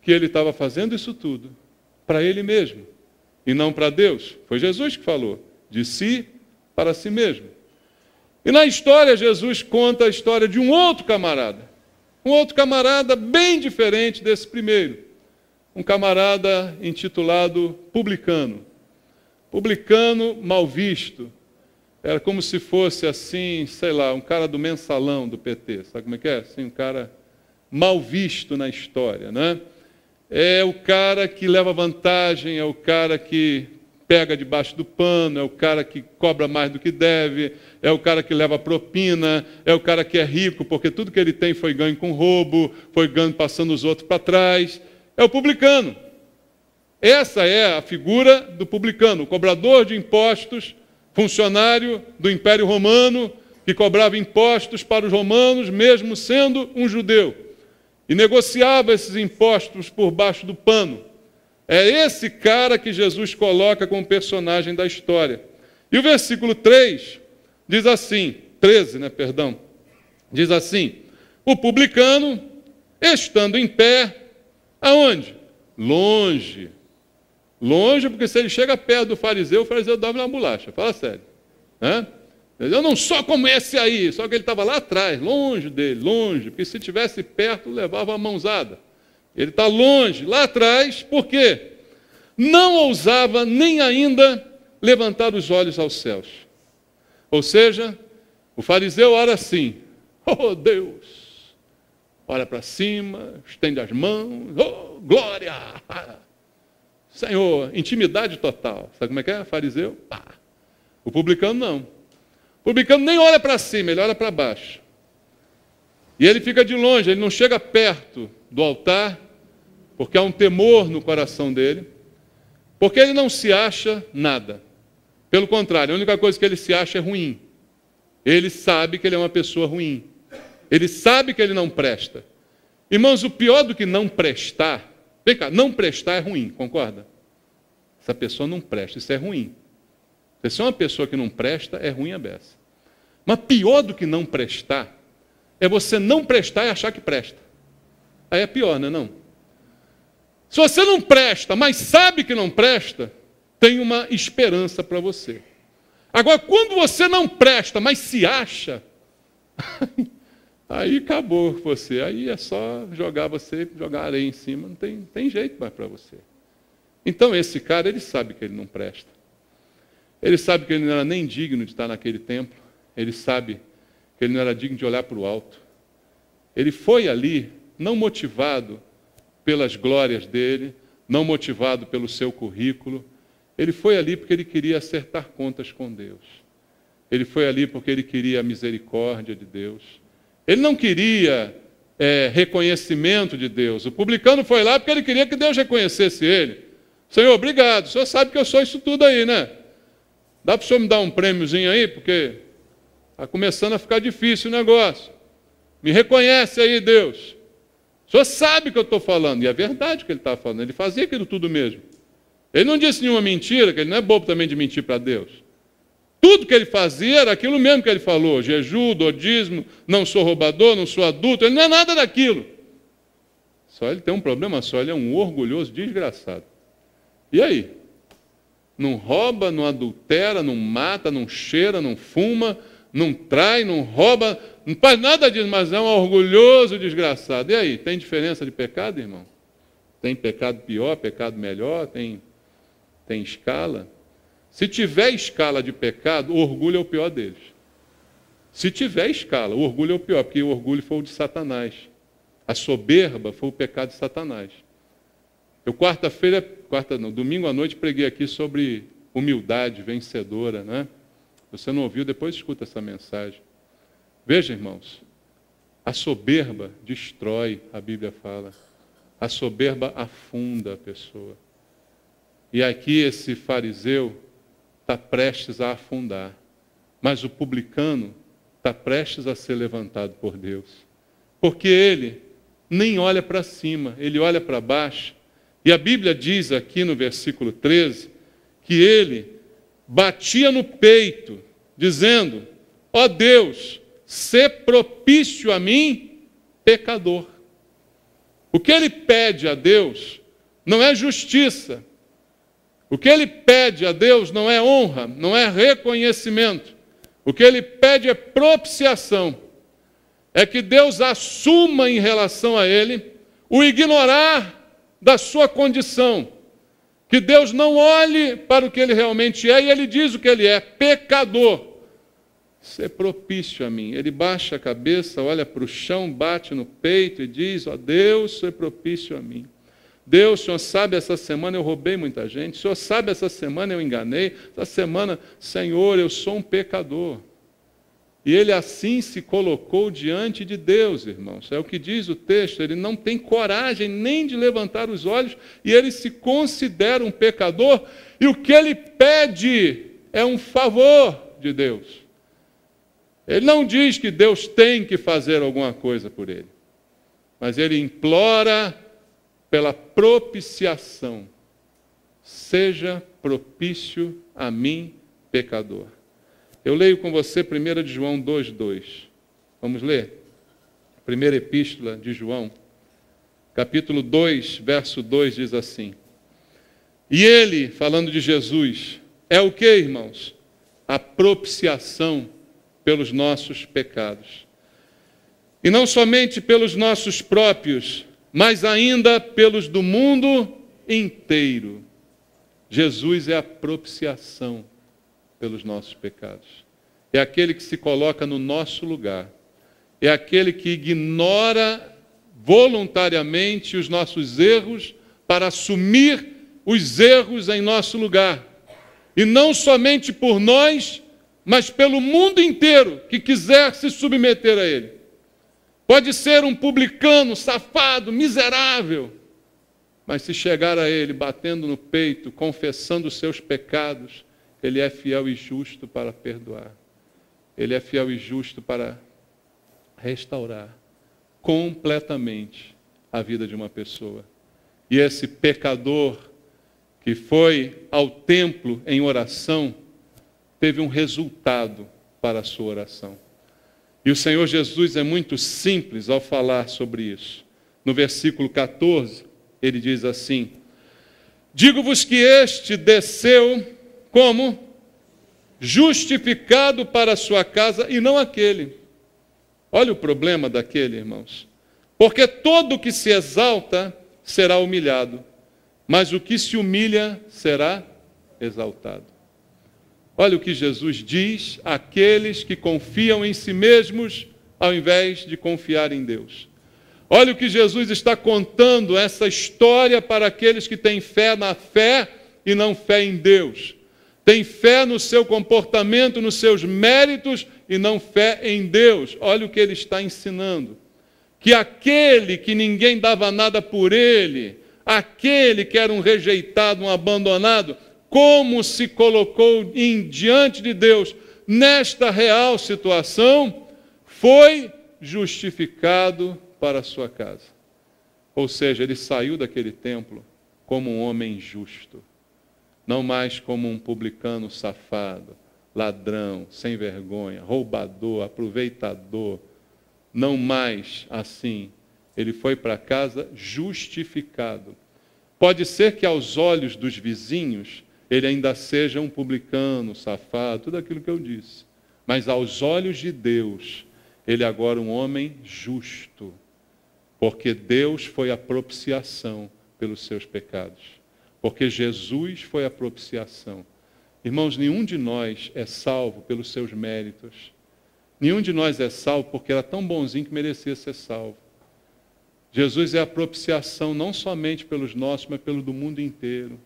que ele estava fazendo isso tudo para ele mesmo e não para Deus. Foi Jesus que falou, de si para si mesmo. E na história, Jesus conta a história de um outro camarada bem diferente desse primeiro. Um camarada intitulado Publicano. Publicano mal visto. Era como se fosse assim, sei lá, um cara do mensalão do PT. Sabe como é que é? Assim, um cara mal visto na história, né? É o cara que leva vantagem, é o cara que pega debaixo do pano, é o cara que cobra mais do que deve, é o cara que leva propina, é o cara que é rico porque tudo que ele tem foi ganho com roubo, foi ganho passando os outros para trás. É o publicano. Essa é a figura do publicano, o cobrador de impostos, funcionário do Império Romano, que cobrava impostos para os romanos, mesmo sendo um judeu, e negociava esses impostos por baixo do pano. É esse cara que Jesus coloca como personagem da história. E o versículo 3 diz assim, 13, diz assim: o publicano, estando em pé, aonde? Longe. Longe, porque se ele chega perto do fariseu, o fariseu dorme na bolacha. Fala sério. Né? Eu não sou como esse aí, só que ele estava lá atrás, longe dele, longe, porque se estivesse perto, levava a mãozada. Ele está longe, lá atrás, por quê? Não ousava nem ainda levantar os olhos aos céus. Ou seja, o fariseu ora assim: oh Deus, olha para cima, estende as mãos, oh glória, Senhor, intimidade total. Sabe como é que é? Fariseu, pá. O publicano não. O publicano nem olha para cima, ele olha para baixo. E ele fica de longe, ele não chega perto do altar, porque há um temor no coração dele, porque ele não se acha nada. Pelo contrário, a única coisa que ele se acha é ruim. Ele sabe que ele é uma pessoa ruim. Ele sabe que ele não presta. Irmãos, o pior do que não prestar, vem cá, não prestar é ruim, concorda? Essa pessoa não presta, isso é ruim. Se é uma pessoa que não presta, é ruim a beça. Mas pior do que não prestar, é você não prestar e achar que presta. Aí é pior, não é não? Se você não presta, mas sabe que não presta, tem uma esperança para você. Agora, quando você não presta, mas se acha, aí acabou você. Aí é só jogar areia em cima, não tem jeito mais para você. Então, esse cara, ele sabe que ele não presta. Ele sabe que ele não era nem digno de estar naquele templo. Ele sabe que ele não era digno de olhar para o alto. Ele foi ali, não motivado pelas glórias dele, não motivado pelo seu currículo. Ele foi ali porque ele queria acertar contas com Deus. Ele foi ali porque ele queria a misericórdia de Deus. Ele não queria reconhecimento de Deus. O publicano foi lá porque ele queria que Deus reconhecesse ele. Senhor, obrigado. O senhor sabe que eu sou isso tudo aí, né? Dá para o senhor me dar um prêmiozinho aí? Porque está começando a ficar difícil o negócio. Me reconhece aí, Deus. O senhor sabe o que eu estou falando. E é verdade o que ele estava falando. Ele fazia aquilo tudo mesmo. Ele não disse nenhuma mentira, que ele não é bobo também de mentir para Deus. Tudo que ele fazia era aquilo mesmo que ele falou. Jejum, dou dízimo, não sou roubador, não sou adulto. Ele não é nada daquilo. Só ele tem um problema só. Ele é um orgulhoso desgraçado. E aí? Não rouba, não adultera, não mata, não cheira, não fuma, não trai, não rouba, não faz nada disso, mas é um orgulhoso desgraçado. E aí? Tem diferença de pecado, irmão? Tem pecado pior, pecado melhor? Tem escala? Se tiver escala de pecado, o orgulho é o pior deles. Se tiver escala, o orgulho é o pior, porque o orgulho foi o de Satanás. A soberba foi o pecado de Satanás. Eu domingo à noite preguei aqui sobre humildade vencedora, né? Se você não ouviu, depois escuta essa mensagem. Veja, irmãos, a soberba destrói, a Bíblia fala. A soberba afunda a pessoa. E aqui esse fariseu está prestes a afundar. Mas o publicano está prestes a ser levantado por Deus. Porque ele nem olha para cima, ele olha para baixo. E a Bíblia diz aqui no versículo 13, que ele batia no peito, dizendo, ó Deus, sê propício a mim, pecador. O que ele pede a Deus não é justiça. O que ele pede a Deus não é honra, não é reconhecimento. O que ele pede é propiciação. É que Deus assuma em relação a ele o ignorar da sua condição. Que Deus não olhe para o que ele realmente é e ele diz o que ele é, pecador. Ser propício a mim. Ele baixa a cabeça, olha para o chão, bate no peito e diz, ó Deus, ser propício a mim. Deus, o Senhor sabe, essa semana eu roubei muita gente, o Senhor sabe, essa semana eu enganei, essa semana, Senhor, eu sou um pecador. E ele assim se colocou diante de Deus, irmãos. É o que diz o texto, ele não tem coragem nem de levantar os olhos, e ele se considera um pecador, e o que ele pede é um favor de Deus. Ele não diz que Deus tem que fazer alguma coisa por ele, mas ele implora pela propiciação. Seja propício a mim, pecador. Eu leio com você 1 de João 2,2. Vamos ler? Primeira epístola de João, capítulo 2, verso 2, diz assim. E ele, falando de Jesus, é o que, irmãos? A propiciação pelos nossos pecados. E não somente pelos nossos próprios, mas ainda pelos do mundo inteiro. Jesus é a propiciação pelos nossos pecados. É aquele que se coloca no nosso lugar. É aquele que ignora voluntariamente os nossos erros para assumir os erros em nosso lugar. E não somente por nós, mas pelo mundo inteiro que quiser se submeter a ele. Pode ser um publicano, safado, miserável, mas se chegar a ele batendo no peito, confessando os seus pecados, ele é fiel e justo para perdoar. Ele é fiel e justo para restaurar completamente a vida de uma pessoa. E esse pecador que foi ao templo em oração, teve um resultado para a sua oração. E o Senhor Jesus é muito simples ao falar sobre isso. No versículo 14, ele diz assim, digo-vos que este desceu como justificado para a sua casa e não aquele. Olha o problema daquele, irmãos. Porque todo o que se exalta será humilhado, mas o que se humilha será exaltado. Olha o que Jesus diz àqueles que confiam em si mesmos ao invés de confiar em Deus. Olha o que Jesus está contando, essa história para aqueles que têm fé na fé e não fé em Deus. Tem fé no seu comportamento, nos seus méritos e não fé em Deus. Olha o que ele está ensinando. Que aquele que ninguém dava nada por ele, aquele que era um rejeitado, um abandonado, como se colocou diante de Deus nesta real situação, foi justificado para a sua casa. Ou seja, ele saiu daquele templo como um homem justo, não mais como um publicano safado, ladrão, sem vergonha, roubador, aproveitador. Não mais assim. Ele foi para casa justificado. Pode ser que aos olhos dos vizinhos ele ainda seja um publicano, safado, tudo aquilo que eu disse. Mas aos olhos de Deus, ele agora é um homem justo. Porque Deus foi a propiciação pelos seus pecados. Porque Jesus foi a propiciação. Irmãos, nenhum de nós é salvo pelos seus méritos. Nenhum de nós é salvo porque era tão bonzinho que merecia ser salvo. Jesus é a propiciação não somente pelos nossos, mas pelo do mundo inteiro.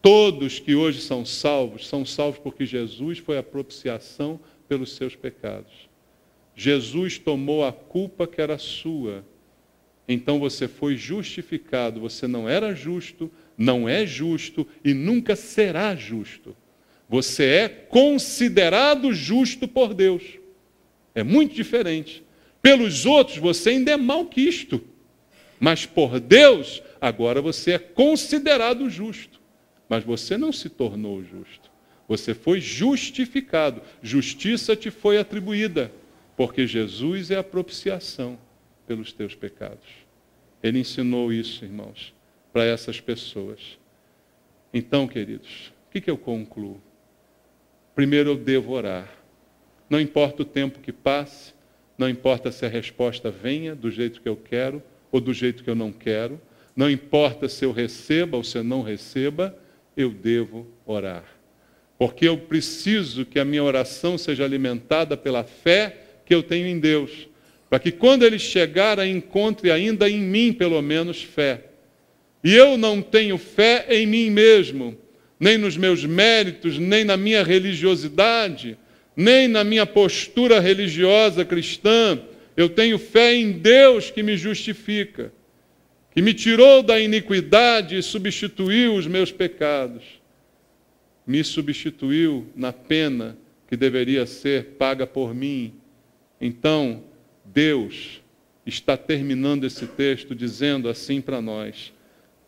Todos que hoje são salvos porque Jesus foi a propiciação pelos seus pecados. Jesus tomou a culpa que era sua. Então você foi justificado. Você não era justo, não é justo e nunca será justo. Você é considerado justo por Deus. É muito diferente. Pelos outros você ainda é malquisto. Mas por Deus, agora você é considerado justo. Mas você não se tornou justo. Você foi justificado. Justiça te foi atribuída. Porque Jesus é a propiciação pelos teus pecados. Ele ensinou isso, irmãos, para essas pessoas. Então, queridos, o que eu concluo? Primeiro eu devo orar. Não importa o tempo que passe, não importa se a resposta venha do jeito que eu quero ou do jeito que eu não quero, não importa se eu receba ou se eu não receba, eu devo orar. Porque eu preciso que a minha oração seja alimentada pela fé que eu tenho em Deus, para que quando ele chegar, encontre ainda em mim, pelo menos, fé. E eu não tenho fé em mim mesmo, nem nos meus méritos, nem na minha religiosidade, nem na minha postura religiosa cristã. Eu tenho fé em Deus que me justifica, que me tirou da iniquidade e substituiu os meus pecados. Me substituiu na pena que deveria ser paga por mim. Então, Deus está terminando esse texto dizendo assim para nós: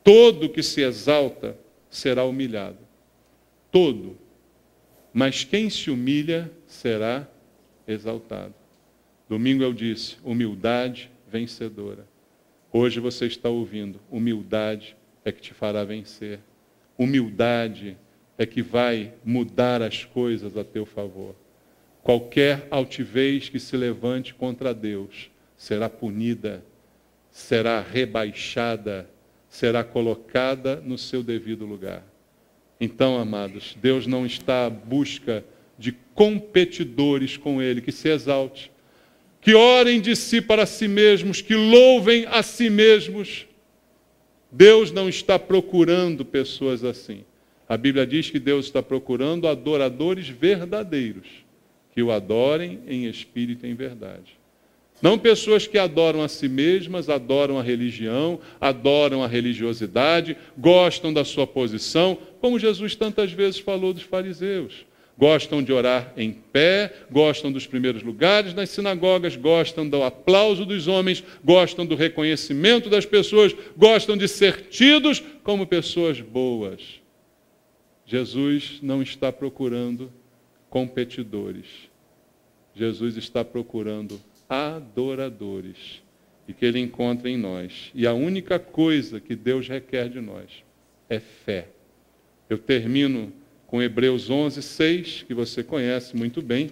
todo que se exalta será humilhado. Todo. Mas quem se humilha será exaltado. Domingo eu disse, humildade vencedora. Hoje você está ouvindo, humildade é que te fará vencer. Humildade é que vai mudar as coisas a teu favor. Qualquer altivez que se levante contra Deus será punida, será rebaixada, será colocada no seu devido lugar. Então, amados, Deus não está à busca de competidores com Ele, que se exalte, que orem de si para si mesmos, que louvem a si mesmos. Deus não está procurando pessoas assim. A Bíblia diz que Deus está procurando adoradores verdadeiros, que o adorem em espírito e em verdade. Não pessoas que adoram a si mesmas, adoram a religião, adoram a religiosidade, gostam da sua posição, como Jesus tantas vezes falou dos fariseus. Gostam de orar em pé, gostam dos primeiros lugares nas sinagogas, gostam do aplauso dos homens, gostam do reconhecimento das pessoas, gostam de ser tidos como pessoas boas. Jesus não está procurando competidores. Jesus está procurando adoradores e que Ele encontre em nós. E a única coisa que Deus requer de nós é fé. Eu termino com Hebreus 11:6, que você conhece muito bem,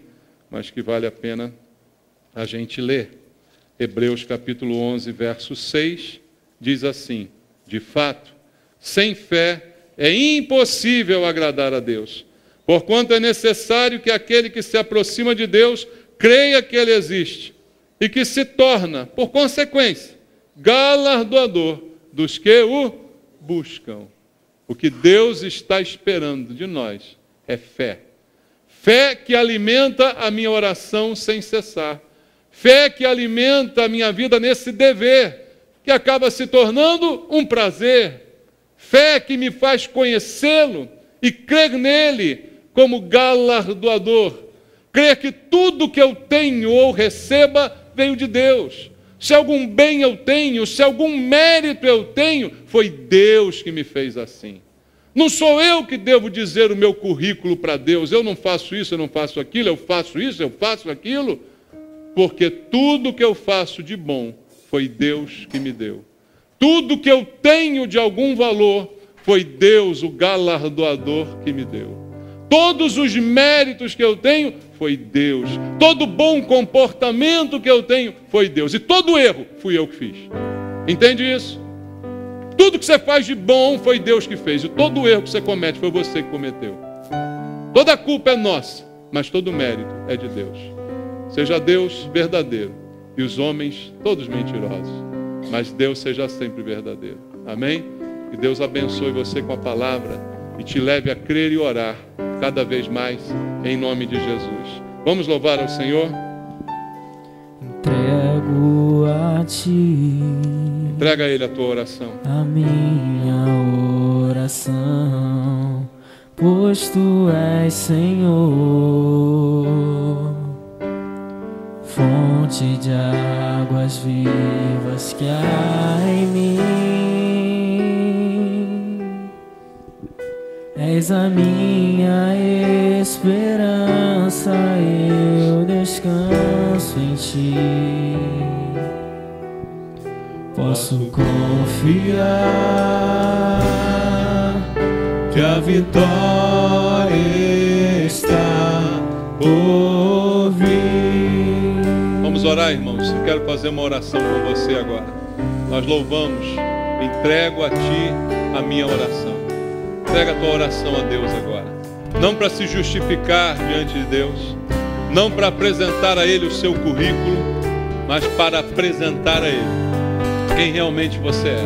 mas que vale a pena a gente ler. Hebreus capítulo 11, verso 6, diz assim: de fato, sem fé é impossível agradar a Deus, Porquanto é necessário que aquele que se aproxima de Deus creia que Ele existe e que se torna, por consequência, galardoador dos que o buscam. O que Deus está esperando de nós é fé. Fé que alimenta a minha oração sem cessar. Fé que alimenta a minha vida nesse dever, que acaba se tornando um prazer. Fé que me faz conhecê-lo e crer nele como galardoador. Crer que tudo que eu tenho ou receba veio de Deus. Se algum bem eu tenho, se algum mérito eu tenho, foi Deus que me fez assim. Não sou eu que devo dizer o meu currículo para Deus. Eu não faço isso, eu não faço aquilo, eu faço isso, eu faço aquilo. Porque tudo que eu faço de bom foi Deus que me deu. Tudo que eu tenho de algum valor foi Deus, o galardoador, que me deu. Todos os méritos que eu tenho foi Deus. Todo bom comportamento que eu tenho foi Deus. E todo erro fui eu que fiz. Entende isso? Tudo que você faz de bom foi Deus que fez. E todo erro que você comete foi você que cometeu. Toda a culpa é nossa, mas todo mérito é de Deus. Seja Deus verdadeiro e os homens todos mentirosos. Mas Deus seja sempre verdadeiro. Amém? Que Deus abençoe você com a palavra e te leve a crer e orar cada vez mais em nome de Jesus. Vamos louvar ao Senhor? Entrego a Ti. Entrega a Ele a tua oração. A minha oração, pois Tu és Senhor, fonte de águas vivas que há em mim. És a minha esperança, eu descanso em Ti. Posso confiar que a vitória está por vir. Vamos orar, irmãos. Eu quero fazer uma oração com você agora. Nós louvamos. Entrego a Ti a minha oração. Entrega a tua oração a Deus agora. Não para se justificar diante de Deus, não para apresentar a Ele o seu currículo, mas para apresentar a Ele quem realmente você é.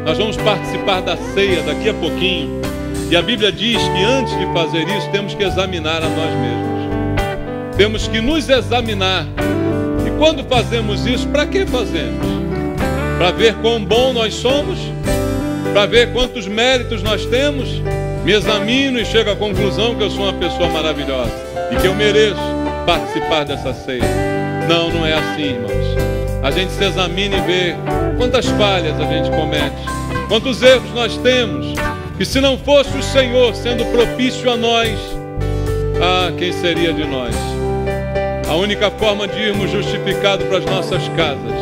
Nós vamos participar da ceia daqui a pouquinho, e a Bíblia diz que antes de fazer isso temos que examinar a nós mesmos. Temos que nos examinar. E quando fazemos isso, para que fazemos? Para ver quão bom nós somos? Para ver quantos méritos nós temos? Me examino e chego à conclusão que eu sou uma pessoa maravilhosa e que eu mereço participar dessa ceia. Não, não é assim, irmãos. A gente se examina e vê quantas falhas a gente comete, quantos erros nós temos, que se não fosse o Senhor sendo propício a nós, quem seria de nós? A única forma de irmos justificados para as nossas casas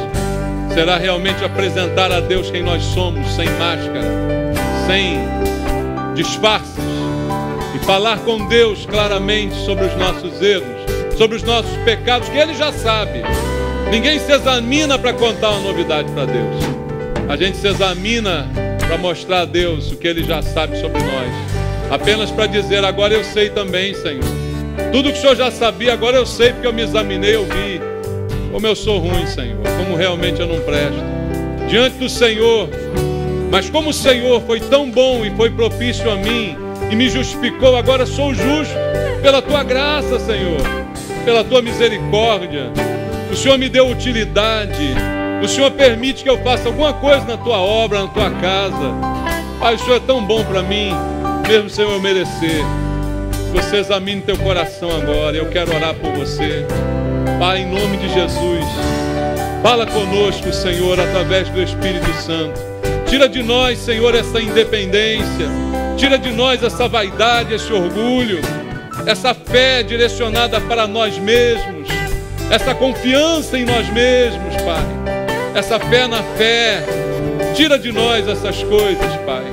será realmente apresentar a Deus quem nós somos, sem máscara, sem disfarces, e falar com Deus claramente sobre os nossos erros, sobre os nossos pecados, que Ele já sabe. Ninguém se examina para contar uma novidade para Deus. A gente se examina para mostrar a Deus o que Ele já sabe sobre nós, apenas para dizer: agora eu sei também, Senhor. Tudo que o Senhor já sabia, agora eu sei, porque eu me examinei, eu vi como eu sou ruim, Senhor, como realmente eu não presto diante do Senhor. Mas como o Senhor foi tão bom e foi propício a mim e me justificou, agora sou justo pela Tua graça, Senhor, pela Tua misericórdia. O Senhor me deu utilidade, o Senhor permite que eu faça alguma coisa na Tua obra, na Tua casa. Pai, o Senhor é tão bom para mim, mesmo sem eu merecer. Você examine teu coração agora. Eu quero orar por você. Pai, em nome de Jesus, fala conosco, Senhor, através do Espírito Santo. Tira de nós, Senhor, essa independência. Tira de nós essa vaidade, esse orgulho, essa fé direcionada para nós mesmos, essa confiança em nós mesmos, Pai, essa fé na fé. Tira de nós essas coisas, Pai.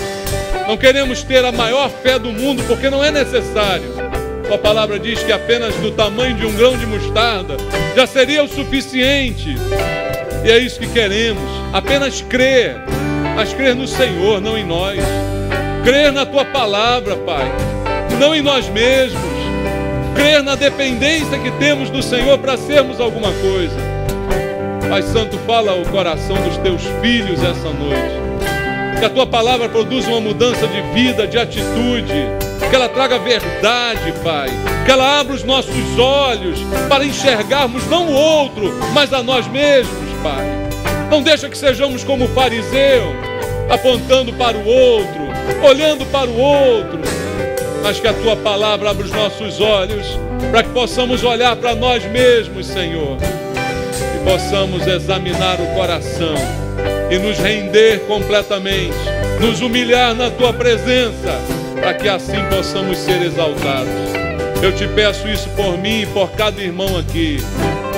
Não queremos ter a maior fé do mundo, porque não é necessário. A palavra diz que apenas do tamanho de um grão de mostarda já seria o suficiente. E é isso que queremos, apenas crer, mas crer no Senhor, não em nós. Crer na Tua palavra, Pai. não em nós mesmos. Crer na dependência que temos do Senhor para sermos alguma coisa. Pai Santo, fala ao coração dos teus filhos essa noite. Que a tua palavra produza uma mudança de vida, de atitude. Que ela traga verdade, Pai. Que ela abra os nossos olhos para enxergarmos não o outro, mas a nós mesmos, Pai. Não deixa que sejamos como o fariseu, apontando para o outro, olhando para o outro. Mas que a tua palavra abra os nossos olhos para que possamos olhar para nós mesmos, Senhor. E possamos examinar o coração e nos render completamente, nos humilhar na tua presença, para que assim possamos ser exaltados. Eu te peço isso por mim e por cada irmão aqui.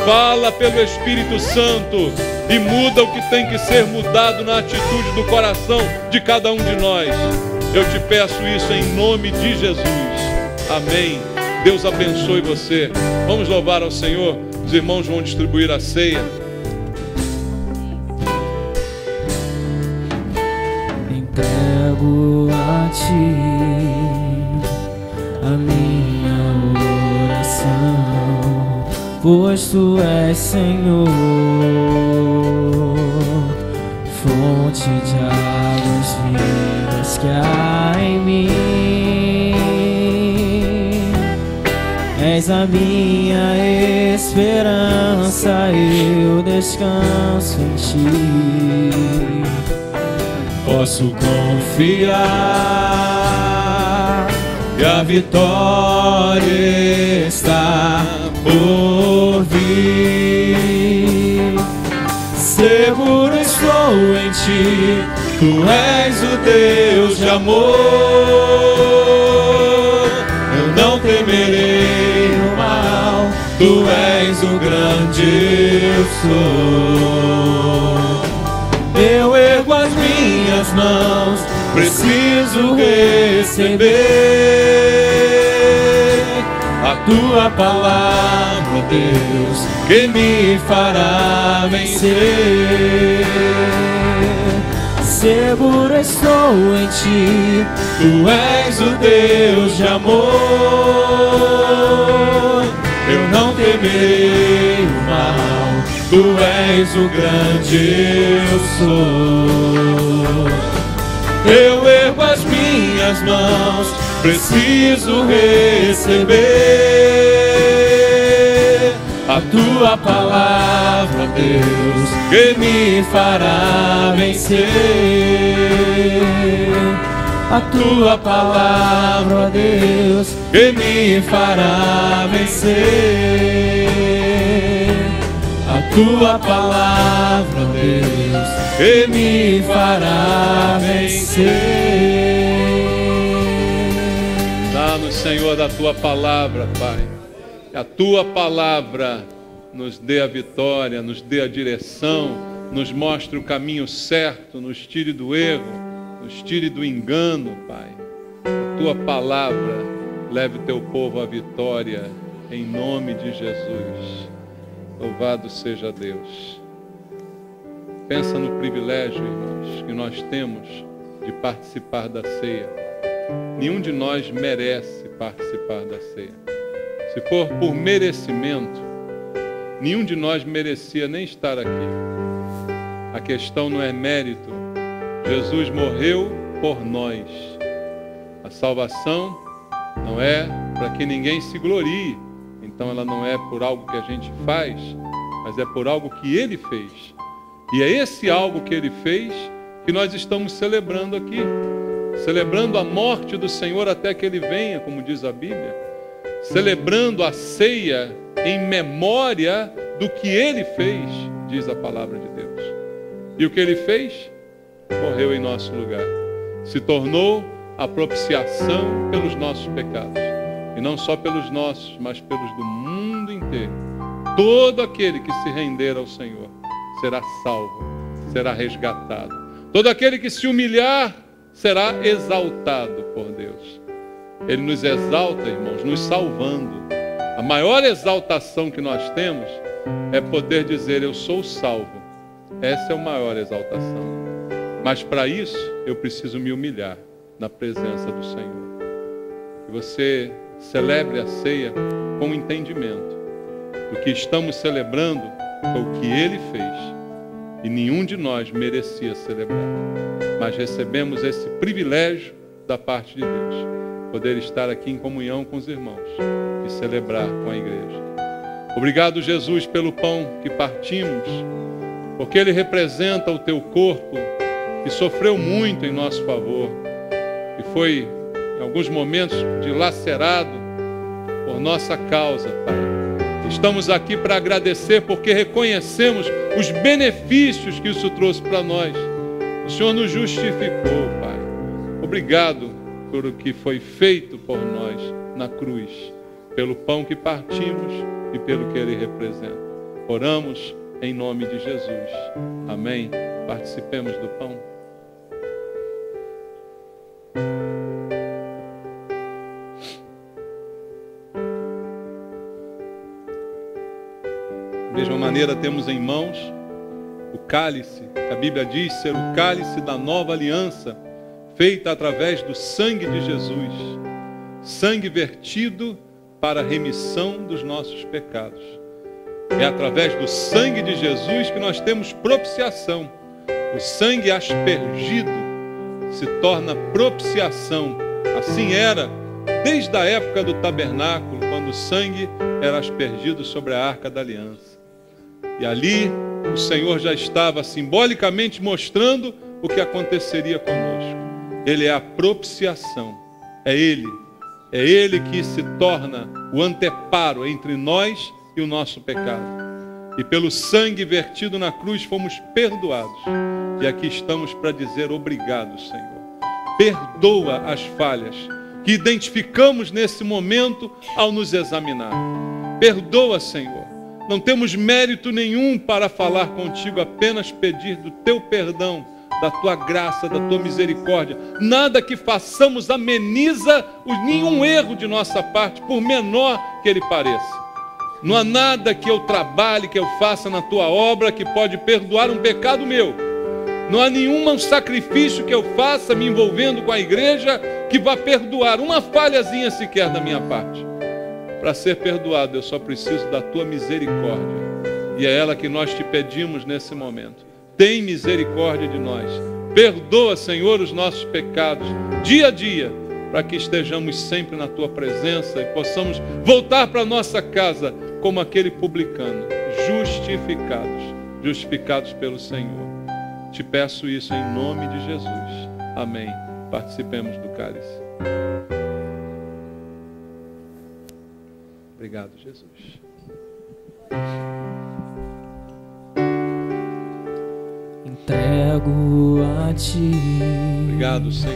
Fala pelo Espírito Santo e muda o que tem que ser mudado na atitude do coração de cada um de nós. Eu te peço isso em nome de Jesus. Amém. Deus abençoe você. Vamos louvar ao Senhor. Os irmãos vão distribuir a ceia. Entrego a ti a minha oração, pois tu és Senhor, fonte de águas vivas que há em mim. És a minha esperança, eu descanso em ti. Posso confiar que a vitória está por vir. Seguro estou em ti, tu és o Deus de amor. Eu não temerei o mal, tu és o grande eu sou. Eu ergo as minhas mãos, preciso receber a tua palavra, Deus, que me fará vencer. Seguro estou em ti, tu és o Deus de amor. Eu não temerei o mal, tu és o grande eu sou. Eu ergo as minhas mãos, preciso receber a tua palavra, Deus, que me fará vencer. A tua palavra, Deus, que me fará vencer. A tua palavra, Deus, que me fará vencer. Dá-nos, Senhor, da tua palavra, Pai. Que a tua palavra nos dê a vitória, nos dê a direção, nos mostre o caminho certo, nos tire do erro, nos tire do engano, Pai. A tua palavra leve o teu povo à vitória, em nome de Jesus. Louvado seja Deus. Pensa no privilégio, irmãos, que nós temos de participar da ceia. Nenhum de nós merece participar da ceia. Se for por merecimento, nenhum de nós merecia nem estar aqui. A questão não é mérito. Jesus morreu por nós. A salvação não é para que ninguém se glorie. Então ela não é por algo que a gente faz, mas é por algo que Ele fez. E é esse algo que Ele fez que nós estamos celebrando aqui. Celebrando a morte do Senhor até que Ele venha, como diz a Bíblia. Celebrando a ceia em memória do que Ele fez, diz a palavra de Deus. E o que Ele fez? Morreu em nosso lugar. Se tornou a propiciação pelos nossos pecados. E não só pelos nossos, mas pelos do mundo inteiro. Todo aquele que se render ao Senhor será salvo, será resgatado. Todo aquele que se humilhar será exaltado por Deus. Ele nos exalta, irmãos, nos salvando. A maior exaltação que nós temos é poder dizer: eu sou salvo. Essa é a maior exaltação. Mas para isso eu preciso me humilhar na presença do Senhor. que você celebre a ceia com entendimento. O que estamos celebrando foi o que Ele fez. E nenhum de nós merecia celebrar. Mas recebemos esse privilégio da parte de Deus. Poder estar aqui em comunhão com os irmãos e celebrar com a igreja. Obrigado, Jesus, pelo pão que partimos, porque ele representa o teu corpo, que sofreu muito em nosso favor, e foi, em alguns momentos, dilacerado por nossa causa, Pai. Estamos aqui para agradecer, porque reconhecemos os benefícios que isso trouxe para nós. O Senhor nos justificou, Pai. Obrigado por o que foi feito por nós na cruz, pelo pão que partimos e pelo que ele representa. Oramos em nome de Jesus. Amém. Participemos do pão. Da mesma maneira, temos em mãos o cálice, que a Bíblia diz ser o cálice da nova aliança, feita através do sangue de Jesus, sangue vertido para a remissão dos nossos pecados. É através do sangue de Jesus que nós temos propiciação. O sangue aspergido se torna propiciação. Assim era desde a época do tabernáculo, quando o sangue era aspergido sobre a arca da aliança. E ali o Senhor já estava simbolicamente mostrando o que aconteceria conosco. Ele é a propiciação. É Ele que se torna o anteparo entre nós e o nosso pecado. E pelo sangue vertido na cruz fomos perdoados. E aqui estamos para dizer obrigado, Senhor. Perdoa as falhas que identificamos nesse momento ao nos examinar. Perdoa, Senhor. Não temos mérito nenhum para falar contigo, apenas pedir do teu perdão, da tua graça, da tua misericórdia. Nada que façamos ameniza nenhum erro de nossa parte, por menor que ele pareça. Não há nada que eu trabalhe, que eu faça na tua obra que pode perdoar um pecado meu. Não há nenhum sacrifício que eu faça me envolvendo com a igreja que vá perdoar uma falhazinha sequer da minha parte. Para ser perdoado, eu só preciso da tua misericórdia. E é ela que nós te pedimos nesse momento. Tem misericórdia de nós. Perdoa, Senhor, os nossos pecados, dia a dia, para que estejamos sempre na tua presença e possamos voltar para nossa casa como aquele publicano, justificados pelo Senhor. Te peço isso em nome de Jesus. Amém. Participemos do cálice. Obrigado, Jesus. Entrego a ti. Obrigado, Senhor.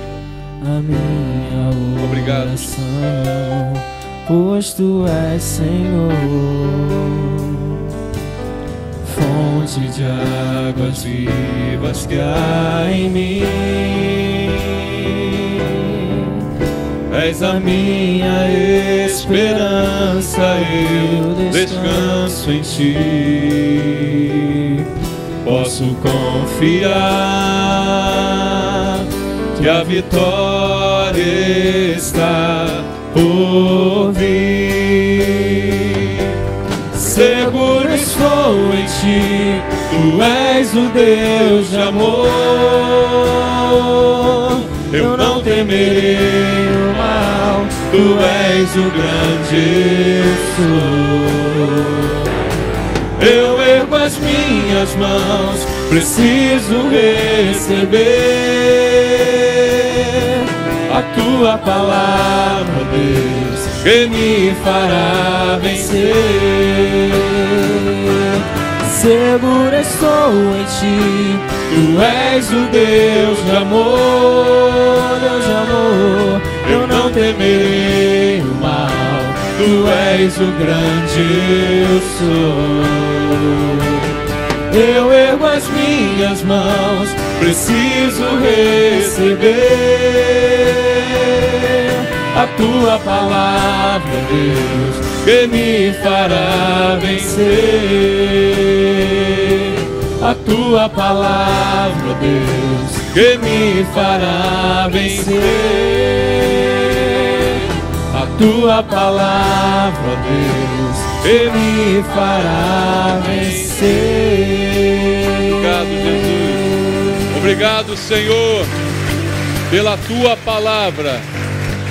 A minha Obrigado, oração, pois tu és, Senhor, fonte de águas vivas que há em mim. És a minha esperança, eu descanso em ti. Posso confiar que a vitória está por vir. Seguro estou em ti, tu és o Deus de amor. Eu não temerei o mal, tu és o grande eu sou. Eu ergo as minhas mãos, preciso receber a tua palavra, Deus, que me fará vencer. Seguro estou em ti, tu és o Deus de amor, Deus de amor. Eu não temerei o mal, tu és o grande eu sou. Eu ergo as minhas mãos, preciso receber a tua palavra, Deus, que me fará vencer. A tua palavra, Deus, que me fará vencer. tua palavra, ó Deus, me fará vencer. Obrigado, Jesus. Obrigado, Senhor, pela tua palavra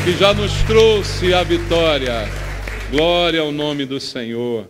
que já nos trouxe a vitória. Glória ao nome do Senhor.